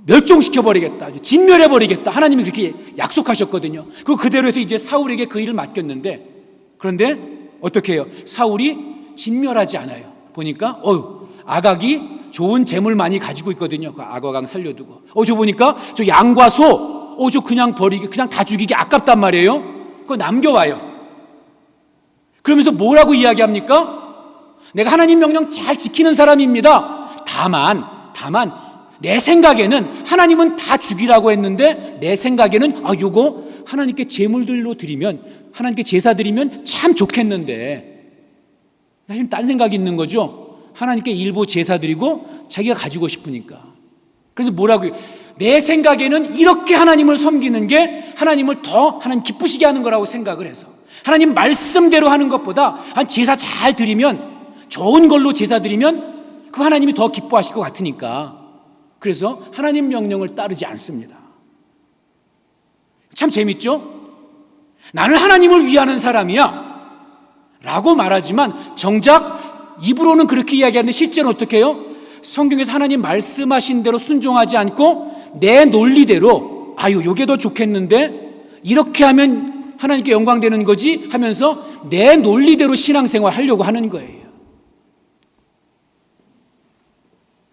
멸종시켜버리겠다, 진멸해버리겠다. 하나님이 그렇게 약속하셨거든요. 그대로 해서 이제 사울에게 그 일을 맡겼는데, 그런데 어떻게 해요? 사울이 진멸하지 않아요. 보니까 아각이 좋은 재물 많이 가지고 있거든요. 그 아가강 살려두고. 저 보니까 저 양과 소, 저 그냥 버리기, 그냥 다 죽이기 아깝단 말이에요. 그거 남겨와요. 그러면서 뭐라고 이야기합니까? 내가 하나님 명령 잘 지키는 사람입니다. 다만 내 생각에는 하나님은 다 죽이라고 했는데 내 생각에는 요거 하나님께 제물들로 드리면, 하나님께 제사 드리면 참 좋겠는데, 사실 딴 생각이 있는 거죠. 하나님께 일부 제사 드리고 자기가 가지고 싶으니까. 그래서 뭐라고 해요? 내 생각에는 이렇게 하나님을 섬기는 게 하나님을 더 하나님 기쁘시게 하는 거라고 생각을 해서, 하나님 말씀대로 하는 것보다 제사 잘 드리면, 좋은 걸로 제사 드리면 그 하나님이 더 기뻐하실 것 같으니까, 그래서 하나님 명령을 따르지 않습니다. 참 재밌죠? 나는 하나님을 위하는 사람이야 라고 말하지만 정작 입으로는 그렇게 이야기하는데 실제로는 어떻게 해요? 성경에서 하나님 말씀하신 대로 순종하지 않고 내 논리대로 요게 더 좋겠는데 이렇게 하면 하나님께 영광되는 거지 하면서 내 논리대로 신앙생활 하려고 하는 거예요.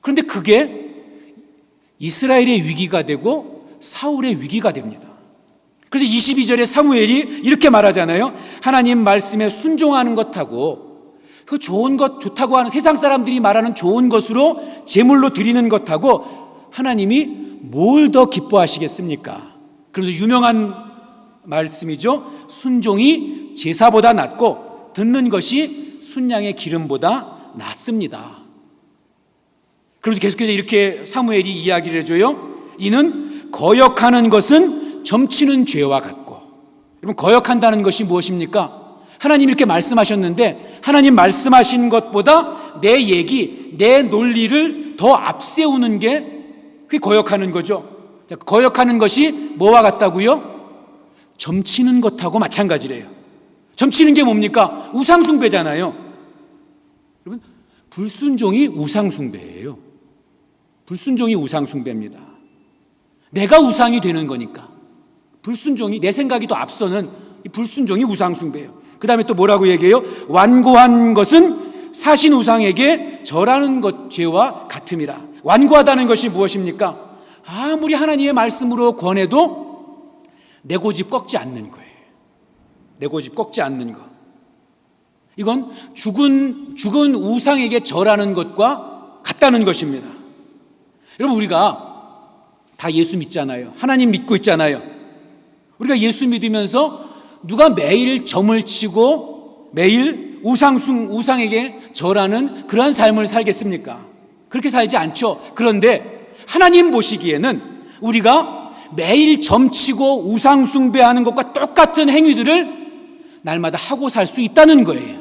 그런데 그게 이스라엘의 위기가 되고 사울의 위기가 됩니다. 그래서 22절에 사무엘이 이렇게 말하잖아요. 하나님 말씀에 순종하는 것하고 그 좋은 것, 좋다고 하는 세상 사람들이 말하는 좋은 것으로 제물로 드리는 것하고 하나님이 뭘 더 기뻐하시겠습니까? 그래서 유명한 말씀이죠. 순종이 제사보다 낫고 듣는 것이 순양의 기름보다 낫습니다. 그래서 계속해서 이렇게 사무엘이 이야기를 해줘요. 이는 거역하는 것은 점치는 죄와 같고. 여러분, 거역한다는 것이 무엇입니까? 하나님 이렇게 말씀하셨는데 하나님 말씀하신 것보다 내 얘기, 내 논리를 더 앞세우는 게 그게 거역하는 거죠. 거역하는 것이 뭐와 같다고요? 점치는 것하고 마찬가지래요. 점치는 게 뭡니까? 우상숭배잖아요. 여러분, 불순종이 우상숭배예요. 불순종이 우상숭배입니다. 내가 우상이 되는 거니까. 불순종이, 내 생각이 더 앞서는 이 불순종이 우상숭배예요. 그 다음에 또 뭐라고 얘기해요? 완고한 것은 사신 우상에게 절하는 것 죄와 같음이라. 완고하다는 것이 무엇입니까? 아무리 하나님의 말씀으로 권해도 내 고집 꺾지 않는 거예요. 내 고집 꺾지 않는 것. 이건 죽은 우상에게 절하는 것과 같다는 것입니다. 여러분, 우리가 다 예수 믿잖아요. 하나님 믿고 있잖아요. 우리가 예수 믿으면서 누가 매일 점을 치고 매일 우상에게 절하는 그러한 삶을 살겠습니까? 그렇게 살지 않죠. 그런데 하나님 보시기에는 우리가 매일 점치고 우상숭배하는 것과 똑같은 행위들을 날마다 하고 살 수 있다는 거예요.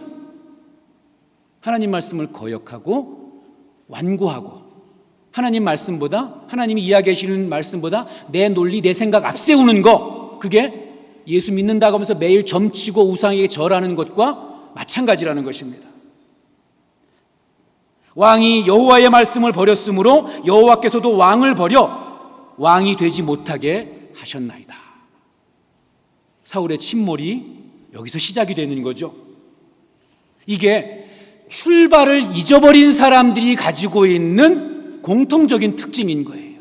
하나님 말씀을 거역하고 완고하고 하나님 말씀보다, 하나님이 이야기하시는 말씀보다 내 논리, 내 생각 앞세우는 거, 그게 예수 믿는다고 하면서 매일 점치고 우상에게 절하는 것과 마찬가지라는 것입니다. 왕이 여호와의 말씀을 버렸으므로 여호와께서도 왕을 버려 왕이 되지 못하게 하셨나이다. 사울의 침몰이 여기서 시작이 되는 거죠. 이게 출발을 잊어버린 사람들이 가지고 있는 공통적인 특징인 거예요.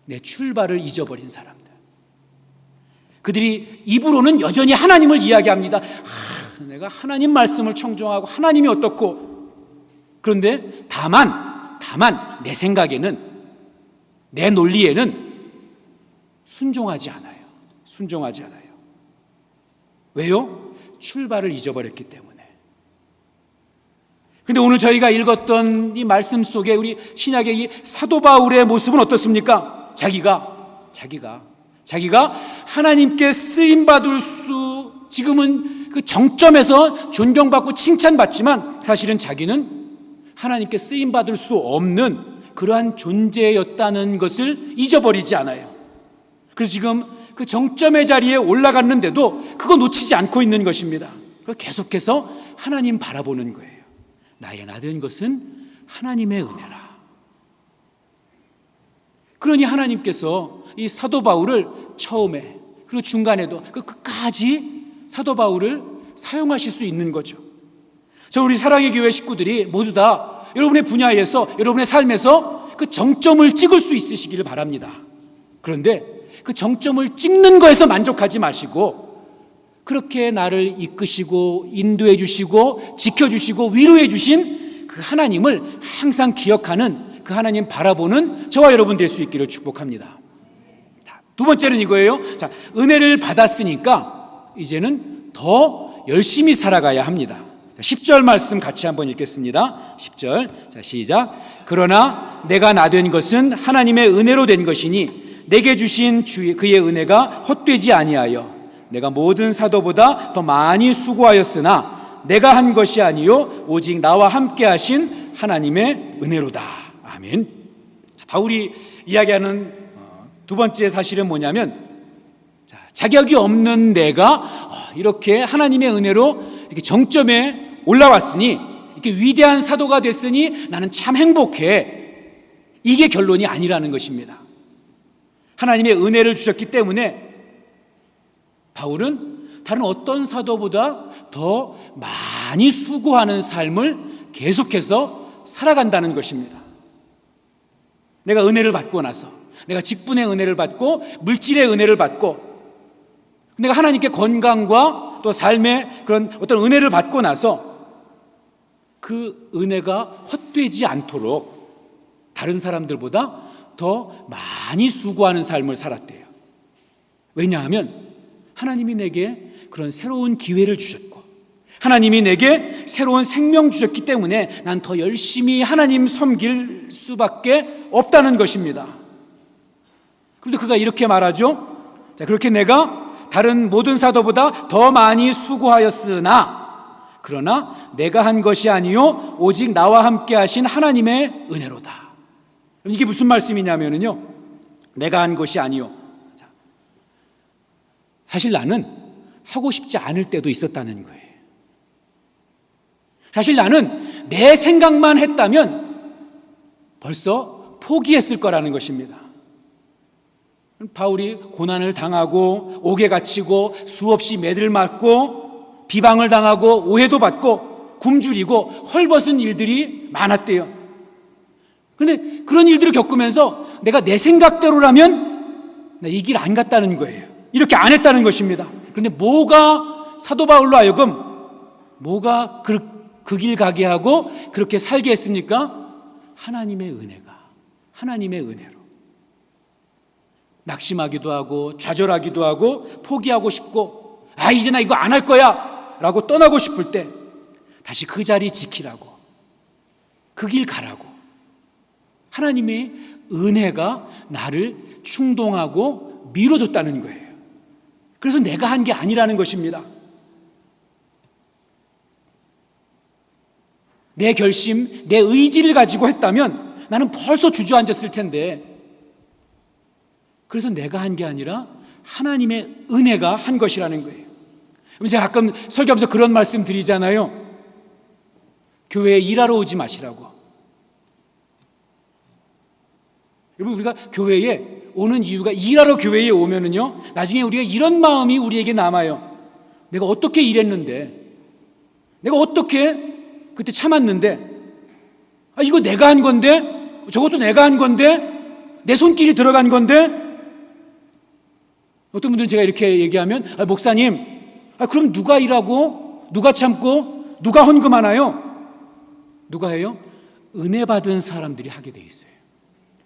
내 출발을 잊어버린 사람들. 그들이 입으로는 여전히 하나님을 이야기합니다. 내가 하나님 말씀을 청종하고 하나님이 어떻고. 그런데 다만 내 생각에는, 내 논리에는 순종하지 않아요. 순종하지 않아요. 왜요? 출발을 잊어버렸기 때문에. 근데 오늘 저희가 읽었던 이 말씀 속에 우리 신약의 이 사도 바울의 모습은 어떻습니까? 자기가 하나님께 쓰임받을 수, 지금은 그 정점에서 존경받고 칭찬받지만 사실은 자기는 하나님께 쓰임받을 수 없는 그러한 존재였다는 것을 잊어버리지 않아요. 그래서 지금 그 정점의 자리에 올라갔는데도 그거 놓치지 않고 있는 것입니다. 계속해서 하나님 바라보는 거예요. 나의 나된 것은 하나님의 은혜라. 그러니 하나님께서 이 사도 바울을 처음에 그리고 중간에도 그 끝까지 사도 바울을 사용하실 수 있는 거죠. 저 우리 사랑의 교회 식구들이 모두 다 여러분의 분야에서, 여러분의 삶에서 그 정점을 찍을 수 있으시기를 바랍니다. 그런데 그 정점을 찍는 거에서 만족하지 마시고 그렇게 나를 이끄시고 인도해 주시고 지켜주시고 위로해 주신 그 하나님을 항상 기억하는, 그 하나님 바라보는 저와 여러분 될 수 있기를 축복합니다. 두 번째는 이거예요. 자, 은혜를 받았으니까 이제는 더 열심히 살아가야 합니다. 10절 말씀 같이 한번 읽겠습니다. 10절. 자, 시작. 그러나 내가 나된 것은 하나님의 은혜로 된 것이니 내게 주신 그의 은혜가 헛되지 아니하여 내가 모든 사도보다 더 많이 수고하였으나 내가 한 것이 아니요 오직 나와 함께 하신 하나님의 은혜로다. 아멘. 바울이 이야기하는 두 번째 사실은 뭐냐면, 자격이 없는 내가 이렇게 하나님의 은혜로 이렇게 정점에 올라왔으니, 이렇게 위대한 사도가 됐으니 나는 참 행복해. 이게 결론이 아니라는 것입니다. 하나님의 은혜를 주셨기 때문에 바울은 다른 어떤 사도보다 더 많이 수고하는 삶을 계속해서 살아간다는 것입니다. 내가 은혜를 받고 나서, 내가 직분의 은혜를 받고 물질의 은혜를 받고 내가 하나님께 건강과 또 삶의 그런 어떤 은혜를 받고 나서 그 은혜가 헛되지 않도록 다른 사람들보다 더 많이 수고하는 삶을 살았대요. 왜냐하면 하나님이 내게 그런 새로운 기회를 주셨고 하나님이 내게 새로운 생명 주셨기 때문에 난 더 열심히 하나님 섬길 수밖에 없다는 것입니다. 그런데 그가 이렇게 말하죠. 자, 그렇게 내가 다른 모든 사도보다 더 많이 수고하였으나 그러나 내가 한 것이 아니요 오직 나와 함께 하신 하나님의 은혜로다. 이게 무슨 말씀이냐면요, 내가 한 것이 아니요. 사실 나는 하고 싶지 않을 때도 있었다는 거예요. 사실 나는 내 생각만 했다면 벌써 포기했을 거라는 것입니다. 바울이 고난을 당하고 옥에 갇히고 수없이 매를 맞고 비방을 당하고 오해도 받고 굶주리고 헐벗은 일들이 많았대요. 그런데 그런 일들을 겪으면서 내가 내 생각대로라면 이 길 안 갔다는 거예요. 이렇게 안 했다는 것입니다. 그런데 뭐가 사도 바울로 하여금 뭐가 그 길 가게 하고 그렇게 살게 했습니까? 하나님의 은혜가, 하나님의 은혜로. 낙심하기도 하고 좌절하기도 하고 포기하고 싶고 이제 나 이거 안 할 거야 라고 떠나고 싶을 때 다시 그 자리 지키라고, 그 길 가라고 하나님의 은혜가 나를 충동하고 밀어줬다는 거예요. 그래서 내가 한 게 아니라는 것입니다. 내 결심, 내 의지를 가지고 했다면 나는 벌써 주저앉았을 텐데, 그래서 내가 한 게 아니라 하나님의 은혜가 한 것이라는 거예요. 제가 가끔 설교하면서 그런 말씀 드리잖아요. 교회에 일하러 오지 마시라고. 여러분, 우리가 교회에 오는 이유가, 일하러 교회에 오면은요, 나중에 우리가 이런 마음이 우리에게 남아요. 내가 어떻게 일했는데, 내가 어떻게 그때 참았는데, 이거 내가 한 건데, 저것도 내가 한 건데, 내 손길이 들어간 건데. 어떤 분들은 제가 이렇게 얘기하면, 목사님, 그럼 누가 일하고 누가 참고 누가 헌금하나요? 누가 해요? 은혜 받은 사람들이 하게 돼 있어요.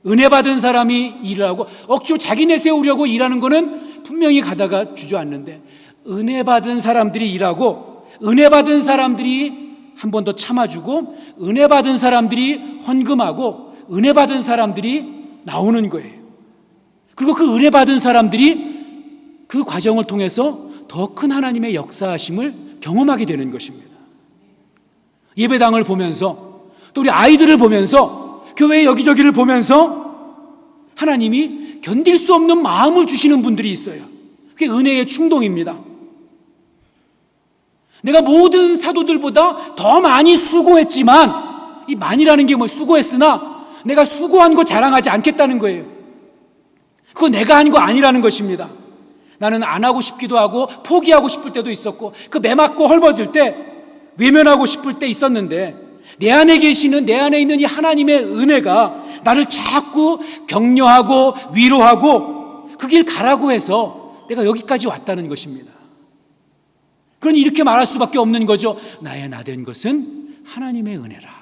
은혜 받은 사람이 일을 하고 억지로 자기 내세우려고 일하는 거는 분명히 가다가 주저앉는데, 은혜 받은 사람들이 일하고 은혜 받은 사람들이 한 번 더 참아주고 은혜 받은 사람들이 헌금하고 은혜 받은 사람들이 나오는 거예요. 그리고 그 은혜 받은 사람들이 그 과정을 통해서 더 큰 하나님의 역사하심을 경험하게 되는 것입니다. 예배당을 보면서 또 우리 아이들을 보면서 교회 여기저기를 보면서 하나님이 견딜 수 없는 마음을 주시는 분들이 있어요. 그게 은혜의 충동입니다. 내가 모든 사도들보다 더 많이 수고했지만, 이 많이라는 게 뭐 수고했으나 내가 수고한 거 자랑하지 않겠다는 거예요. 그거 내가 한 거 아니라는 것입니다. 나는 안 하고 싶기도 하고 포기하고 싶을 때도 있었고, 그 매맞고 헐벗을 때 외면하고 싶을 때 있었는데, 내 안에 계시는, 내 안에 있는 이 하나님의 은혜가 나를 자꾸 격려하고 위로하고 그 길 가라고 해서 내가 여기까지 왔다는 것입니다. 그러니 이렇게 말할 수밖에 없는 거죠. 나의 나된 것은 하나님의 은혜라.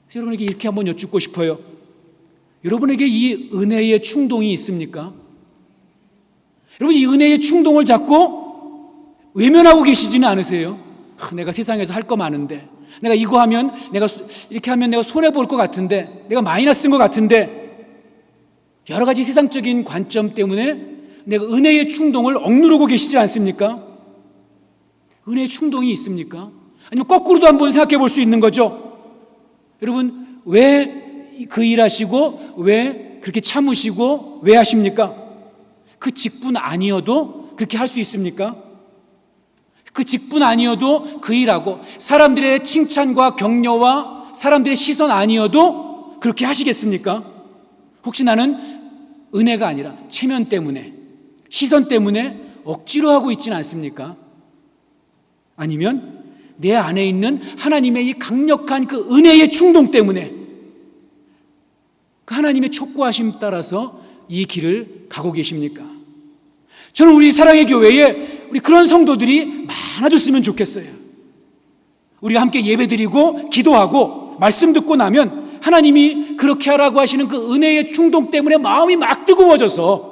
그래서 여러분에게 이렇게 한번 여쭙고 싶어요. 여러분에게 이 은혜의 충동이 있습니까? 여러분, 이 은혜의 충동을 잡고 외면하고 계시지는 않으세요? 내가 세상에서 할 거 많은데, 내가 이거 하면, 내가 이렇게 하면 내가 손해볼 것 같은데, 내가 마이너스인 것 같은데, 여러 가지 세상적인 관점 때문에 내가 은혜의 충동을 억누르고 계시지 않습니까? 은혜의 충동이 있습니까? 아니면 거꾸로도 한번 생각해 볼 수 있는 거죠. 여러분, 왜 그 일 하시고, 왜 그렇게 참으시고, 왜 하십니까? 그 직분 아니어도 그렇게 할 수 있습니까? 그 직분 아니어도 그 일하고, 사람들의 칭찬과 격려와 사람들의 시선 아니어도 그렇게 하시겠습니까? 혹시 나는 은혜가 아니라 체면 때문에, 시선 때문에 억지로 하고 있지는 않습니까? 아니면 내 안에 있는 하나님의 이 강력한 그 은혜의 충동 때문에, 그 하나님의 촉구하심 따라서 이 길을 가고 계십니까? 저는 우리 사랑의 교회에 우리 그런 성도들이 많아졌으면 좋겠어요. 우리가 함께 예배드리고 기도하고 말씀 듣고 나면 하나님이 그렇게 하라고 하시는 그 은혜의 충동 때문에 마음이 막 뜨거워져서,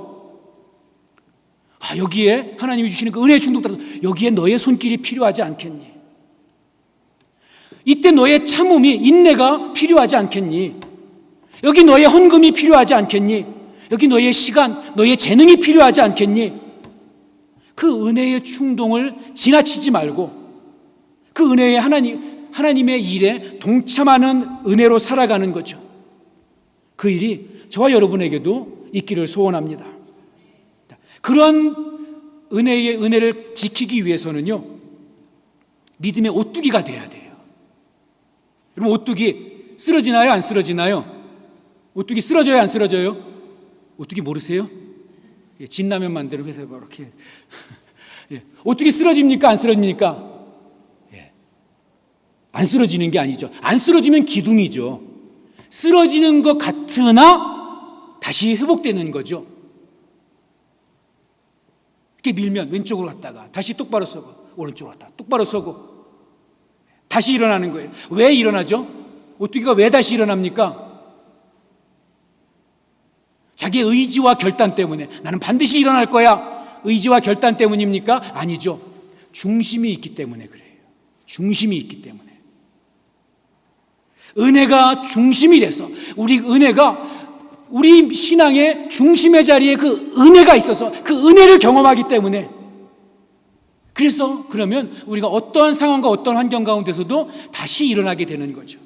여기에 하나님이 주시는 그 은혜의 충동 따라서 여기에 너의 손길이 필요하지 않겠니? 이때 너의 참음이, 인내가 필요하지 않겠니? 여기 너의 헌금이 필요하지 않겠니? 여기 너의 시간, 너의 재능이 필요하지 않겠니? 그 은혜의 충동을 지나치지 말고 그 은혜의 하나님의 일에 동참하는 은혜로 살아가는 거죠. 그 일이 저와 여러분에게도 있기를 소원합니다. 그런 은혜를 지키기 위해서는요, 믿음의 오뚜기가 돼야 돼요. 여러분, 오뚜기 쓰러지나요? 안 쓰러지나요? 오뚜기 쓰러져요? 안 쓰러져요? 오뚜기 모르세요? 진라면 만드는 회사에 이렇게 오뚜기 쓰러집니까? 안 쓰러집니까? 안 쓰러지는 게 아니죠. 안 쓰러지면 기둥이죠. 쓰러지는 것 같으나 다시 회복되는 거죠. 이렇게 밀면 왼쪽으로 갔다가 다시 똑바로 서고, 오른쪽으로 갔다가 똑바로 서고 다시 일어나는 거예요. 왜 일어나죠? 오뚜기가 왜 다시 일어납니까? 자기의 의지와 결단 때문에, 나는 반드시 일어날 거야, 의지와 결단 때문입니까? 아니죠. 중심이 있기 때문에 그래요. 중심이 있기 때문에. 은혜가 중심이 돼서, 우리 신앙의 중심의 자리에 그 은혜가 있어서 그 은혜를 경험하기 때문에, 그래서 그러면 우리가 어떠한 상황과 어떠한 환경 가운데서도 다시 일어나게 되는 거죠.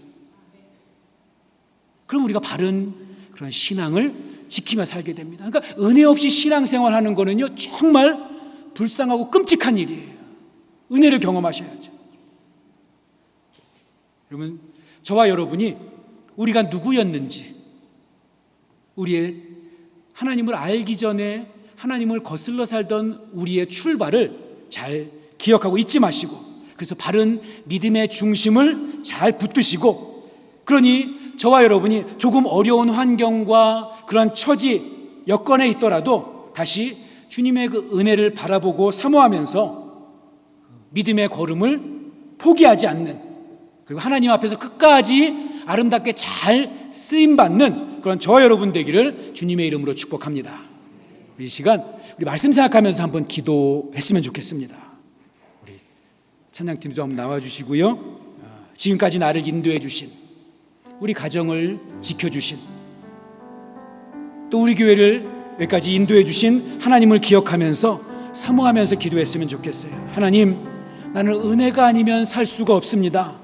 그럼 우리가 바른 그런 신앙을 지키며 살게 됩니다. 그러니까 은혜 없이 신앙생활 하는 거는요, 정말 불쌍하고 끔찍한 일이에요. 은혜를 경험하셔야죠. 여러분, 저와 여러분이 우리가 누구였는지, 우리의 하나님을 알기 전에 하나님을 거슬러 살던 우리의 출발을 잘 기억하고 잊지 마시고, 그래서 바른 믿음의 중심을 잘 붙드시고, 그러니 저와 여러분이 조금 어려운 환경과 그런 처지, 여건에 있더라도 다시 주님의 그 은혜를 바라보고 사모하면서 믿음의 걸음을 포기하지 않는, 그리고 하나님 앞에서 끝까지 아름답게 잘 쓰임받는 그런 저와 여러분 되기를 주님의 이름으로 축복합니다. 이 시간 우리 말씀 생각하면서 한번 기도했으면 좋겠습니다. 우리 찬양팀도 한번 나와주시고요. 지금까지 나를 인도해 주신, 우리 가정을 지켜주신, 또 우리 교회를 여기까지 인도해 주신 하나님을 기억하면서 사모하면서 기도했으면 좋겠어요. 하나님, 나는 은혜가 아니면 살 수가 없습니다.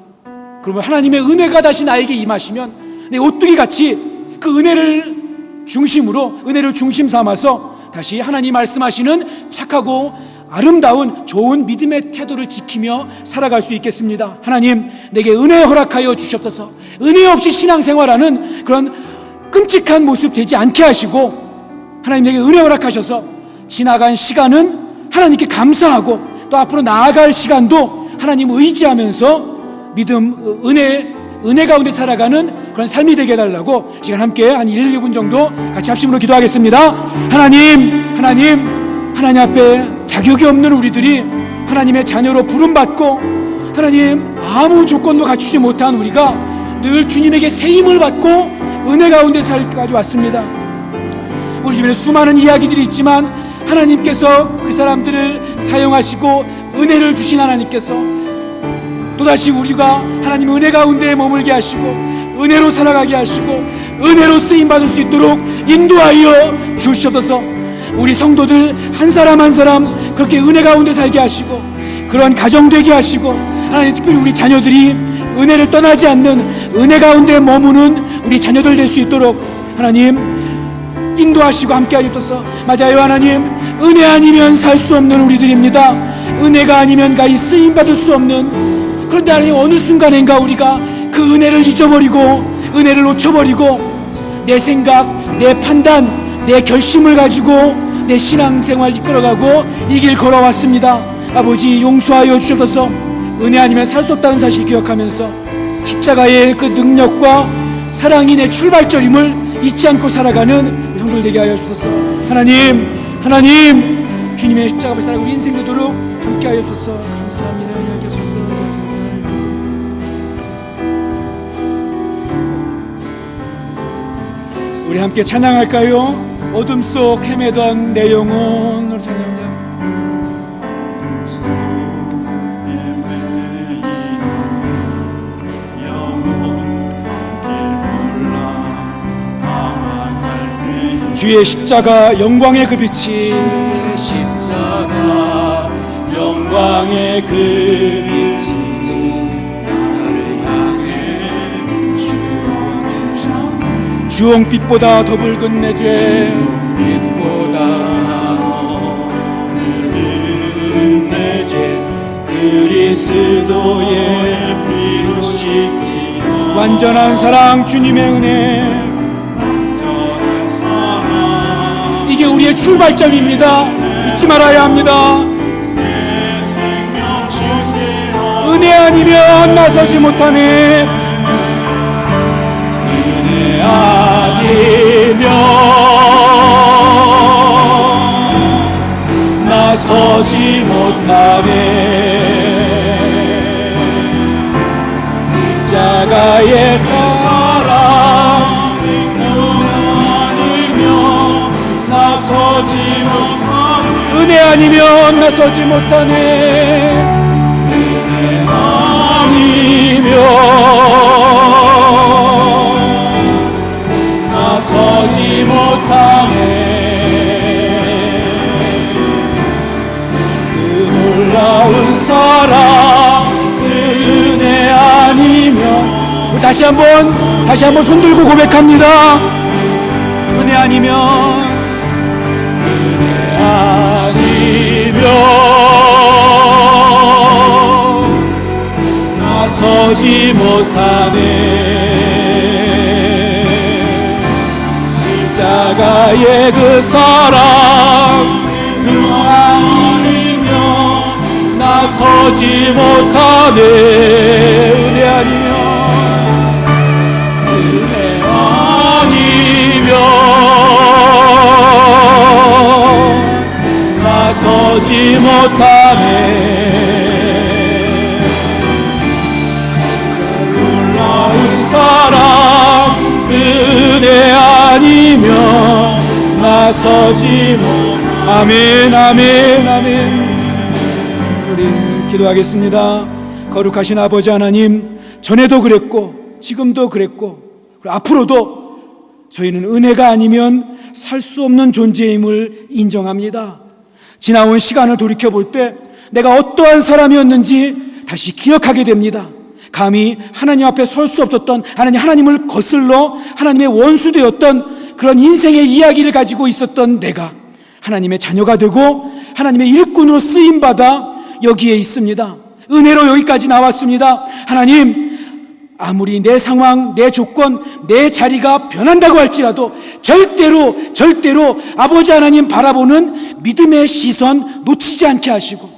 그러면 하나님의 은혜가 다시 나에게 임하시면 내 오뚜기 같이 그 은혜를 중심으로, 은혜를 중심 삼아서 다시 하나님 말씀하시는 착하고 아름다운 좋은 믿음의 태도를 지키며 살아갈 수 있겠습니다. 하나님, 내게 은혜 허락하여 주시옵소서. 은혜 없이 신앙생활하는 그런 끔찍한 모습 되지 않게 하시고, 하나님 내게 은혜 허락하셔서 지나간 시간은 하나님께 감사하고 또 앞으로 나아갈 시간도 하나님 의지하면서 믿음, 은혜 가운데 살아가는 그런 삶이 되게 해달라고 시간 함께 한 1, 2분 정도 같이 합심으로 기도하겠습니다. 하나님 앞에 자격이 없는 우리들이 하나님의 자녀로 부름받고 하나님 아무 조건도 갖추지 못한 우리가 늘 주님에게 새 힘을 받고 은혜 가운데 살까지 왔습니다. 우리 주변에 수많은 이야기들이 있지만 하나님께서 그 사람들을 사용하시고 은혜를 주신 하나님께서 또다시 우리가 하나님 은혜 가운데 머물게 하시고 은혜로 살아가게 하시고 은혜로 쓰임받을 수 있도록 인도하여 주시옵소서. 우리 성도들 한 사람 한 사람 그렇게 은혜 가운데 살게 하시고 그런 가정 되게 하시고 하나님 특별히 우리 자녀들이 은혜를 떠나지 않는 은혜 가운데 머무는 우리 자녀들 될 수 있도록 하나님 인도하시고 함께 하옵소서. 맞아요, 하나님. 은혜 아니면 살 수 없는 우리들입니다. 은혜가 아니면 가히 쓰임받을 수 없는, 그런데 하나님 어느 순간인가 우리가 그 은혜를 잊어버리고 은혜를 놓쳐버리고 내 생각, 내 판단, 내 결심을 가지고 내 신앙생활 이끌어가고 이 길 걸어왔습니다. 아버지 용서하여 주셔서 은혜 아니면 살 수 없다는 사실 기억하면서 십자가의 그 능력과 사랑이 내 출발점임을 잊지 않고 살아가는 성도들 되게 하여 주셔서 하나님 주님의 십자가 앞에 살아가고 우리 인생 되도록 함께 하여 주셔서 감사합니다. 우리 함께 찬양할까요? 어둠 속 헤매던 내 영혼. 우리 찬양합니다. 주의 십자가 영광의 그 빛이, 십자가 영광의 그 빛이 나를 향해 비추어 주홍빛보다 더 붉은 내 죄, 빛보다 더 붉은 내 죄, 그리스도의 피로 씻기어 완전한 사랑 주님의 은혜, 이게 우리의 출발점입니다. 잊지 말아야 합니다. 은혜 아니면 나서지 못하네. 은혜 아니면 나서지 못하네. 십자가의 사랑 나서지 못하네. 은혜 아니면 나서지 못하네. 은혜 아니면 나서지 못하네. 그 놀라운 사랑, 그 은혜 아니면 다시 한번 손들고 고백합니다. 은혜 아니면 나서지 못하네. 십자가의 그 사랑 아니면 나서지 못하네. 은혜 아니면 나서지 못하네. 놀라운 사랑, 그 은혜 아니면 나서지 못하네. 아멘. 우리 기도하겠습니다. 거룩하신 아버지 하나님, 전에도 그랬고 지금도 그랬고 그리고 앞으로도 저희는 은혜가 아니면 살 수 없는 존재임을 인정합니다. 지나온 시간을 돌이켜볼 때 내가 어떠한 사람이었는지 다시 기억하게 됩니다. 감히 하나님 앞에 설 수 없었던, 하나님을 거슬러 하나님의 원수되었던 그런 인생의 이야기를 가지고 있었던 내가 하나님의 자녀가 되고 하나님의 일꾼으로 쓰임받아 여기에 있습니다. 은혜로 여기까지 나왔습니다. 하나님, 아무리 내 상황, 내 조건, 내 자리가 변한다고 할지라도 절대로 아버지 하나님 바라보는 믿음의 시선 놓치지 않게 하시고,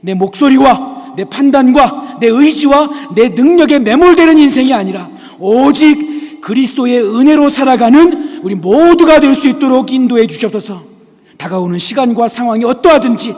내 목소리와 내 판단과 내 의지와 내 능력에 매몰되는 인생이 아니라 오직 그리스도의 은혜로 살아가는 우리 모두가 될 수 있도록 인도해 주셔서 다가오는 시간과 상황이 어떠하든지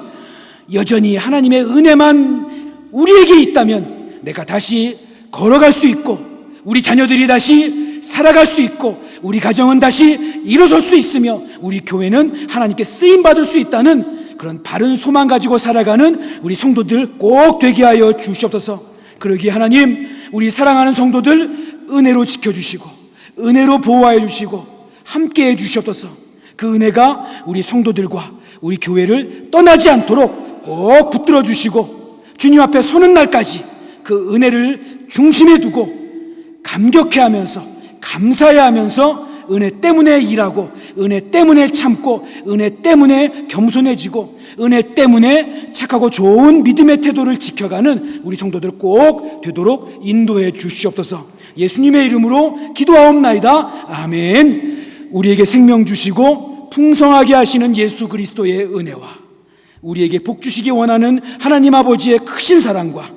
여전히 하나님의 은혜만 우리에게 있다면 내가 다시 걸어갈 수 있고, 우리 자녀들이 다시 살아갈 수 있고, 우리 가정은 다시 일어설 수 있으며, 우리 교회는 하나님께 쓰임받을 수 있다는 그런 바른 소망 가지고 살아가는 우리 성도들 꼭 되게 하여 주시옵소서. 그러기에 하나님, 우리 사랑하는 성도들 은혜로 지켜주시고 은혜로 보호하여 주시고 함께 해 주시옵소서. 그 은혜가 우리 성도들과 우리 교회를 떠나지 않도록 꼭 붙들어 주시고, 주님 앞에 서는 날까지 그 은혜를 중심에 두고 감격해 하면서, 감사해 하면서 은혜 때문에 일하고, 은혜 때문에 참고, 은혜 때문에 겸손해지고, 은혜 때문에 착하고 좋은 믿음의 태도를 지켜가는 우리 성도들 꼭 되도록 인도해 주시옵소서. 예수님의 이름으로 기도하옵나이다. 아멘. 우리에게 생명 주시고 풍성하게 하시는 예수 그리스도의 은혜와 우리에게 복 주시기 원하는 하나님 아버지의 크신 사랑과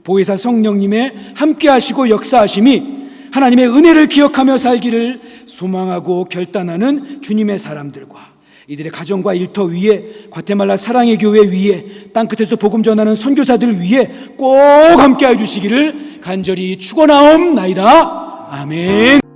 보혜사 성령님의 함께 하시고 역사하심이 하나님의 은혜를 기억하며 살기를 소망하고 결단하는 주님의 사람들과 이들의 가정과 일터 위에, 과테말라 사랑의 교회 위에, 땅끝에서 복음 전하는 선교사들 위에 꼭 함께 해 주시기를 간절히 축원하옵나이다. 아멘.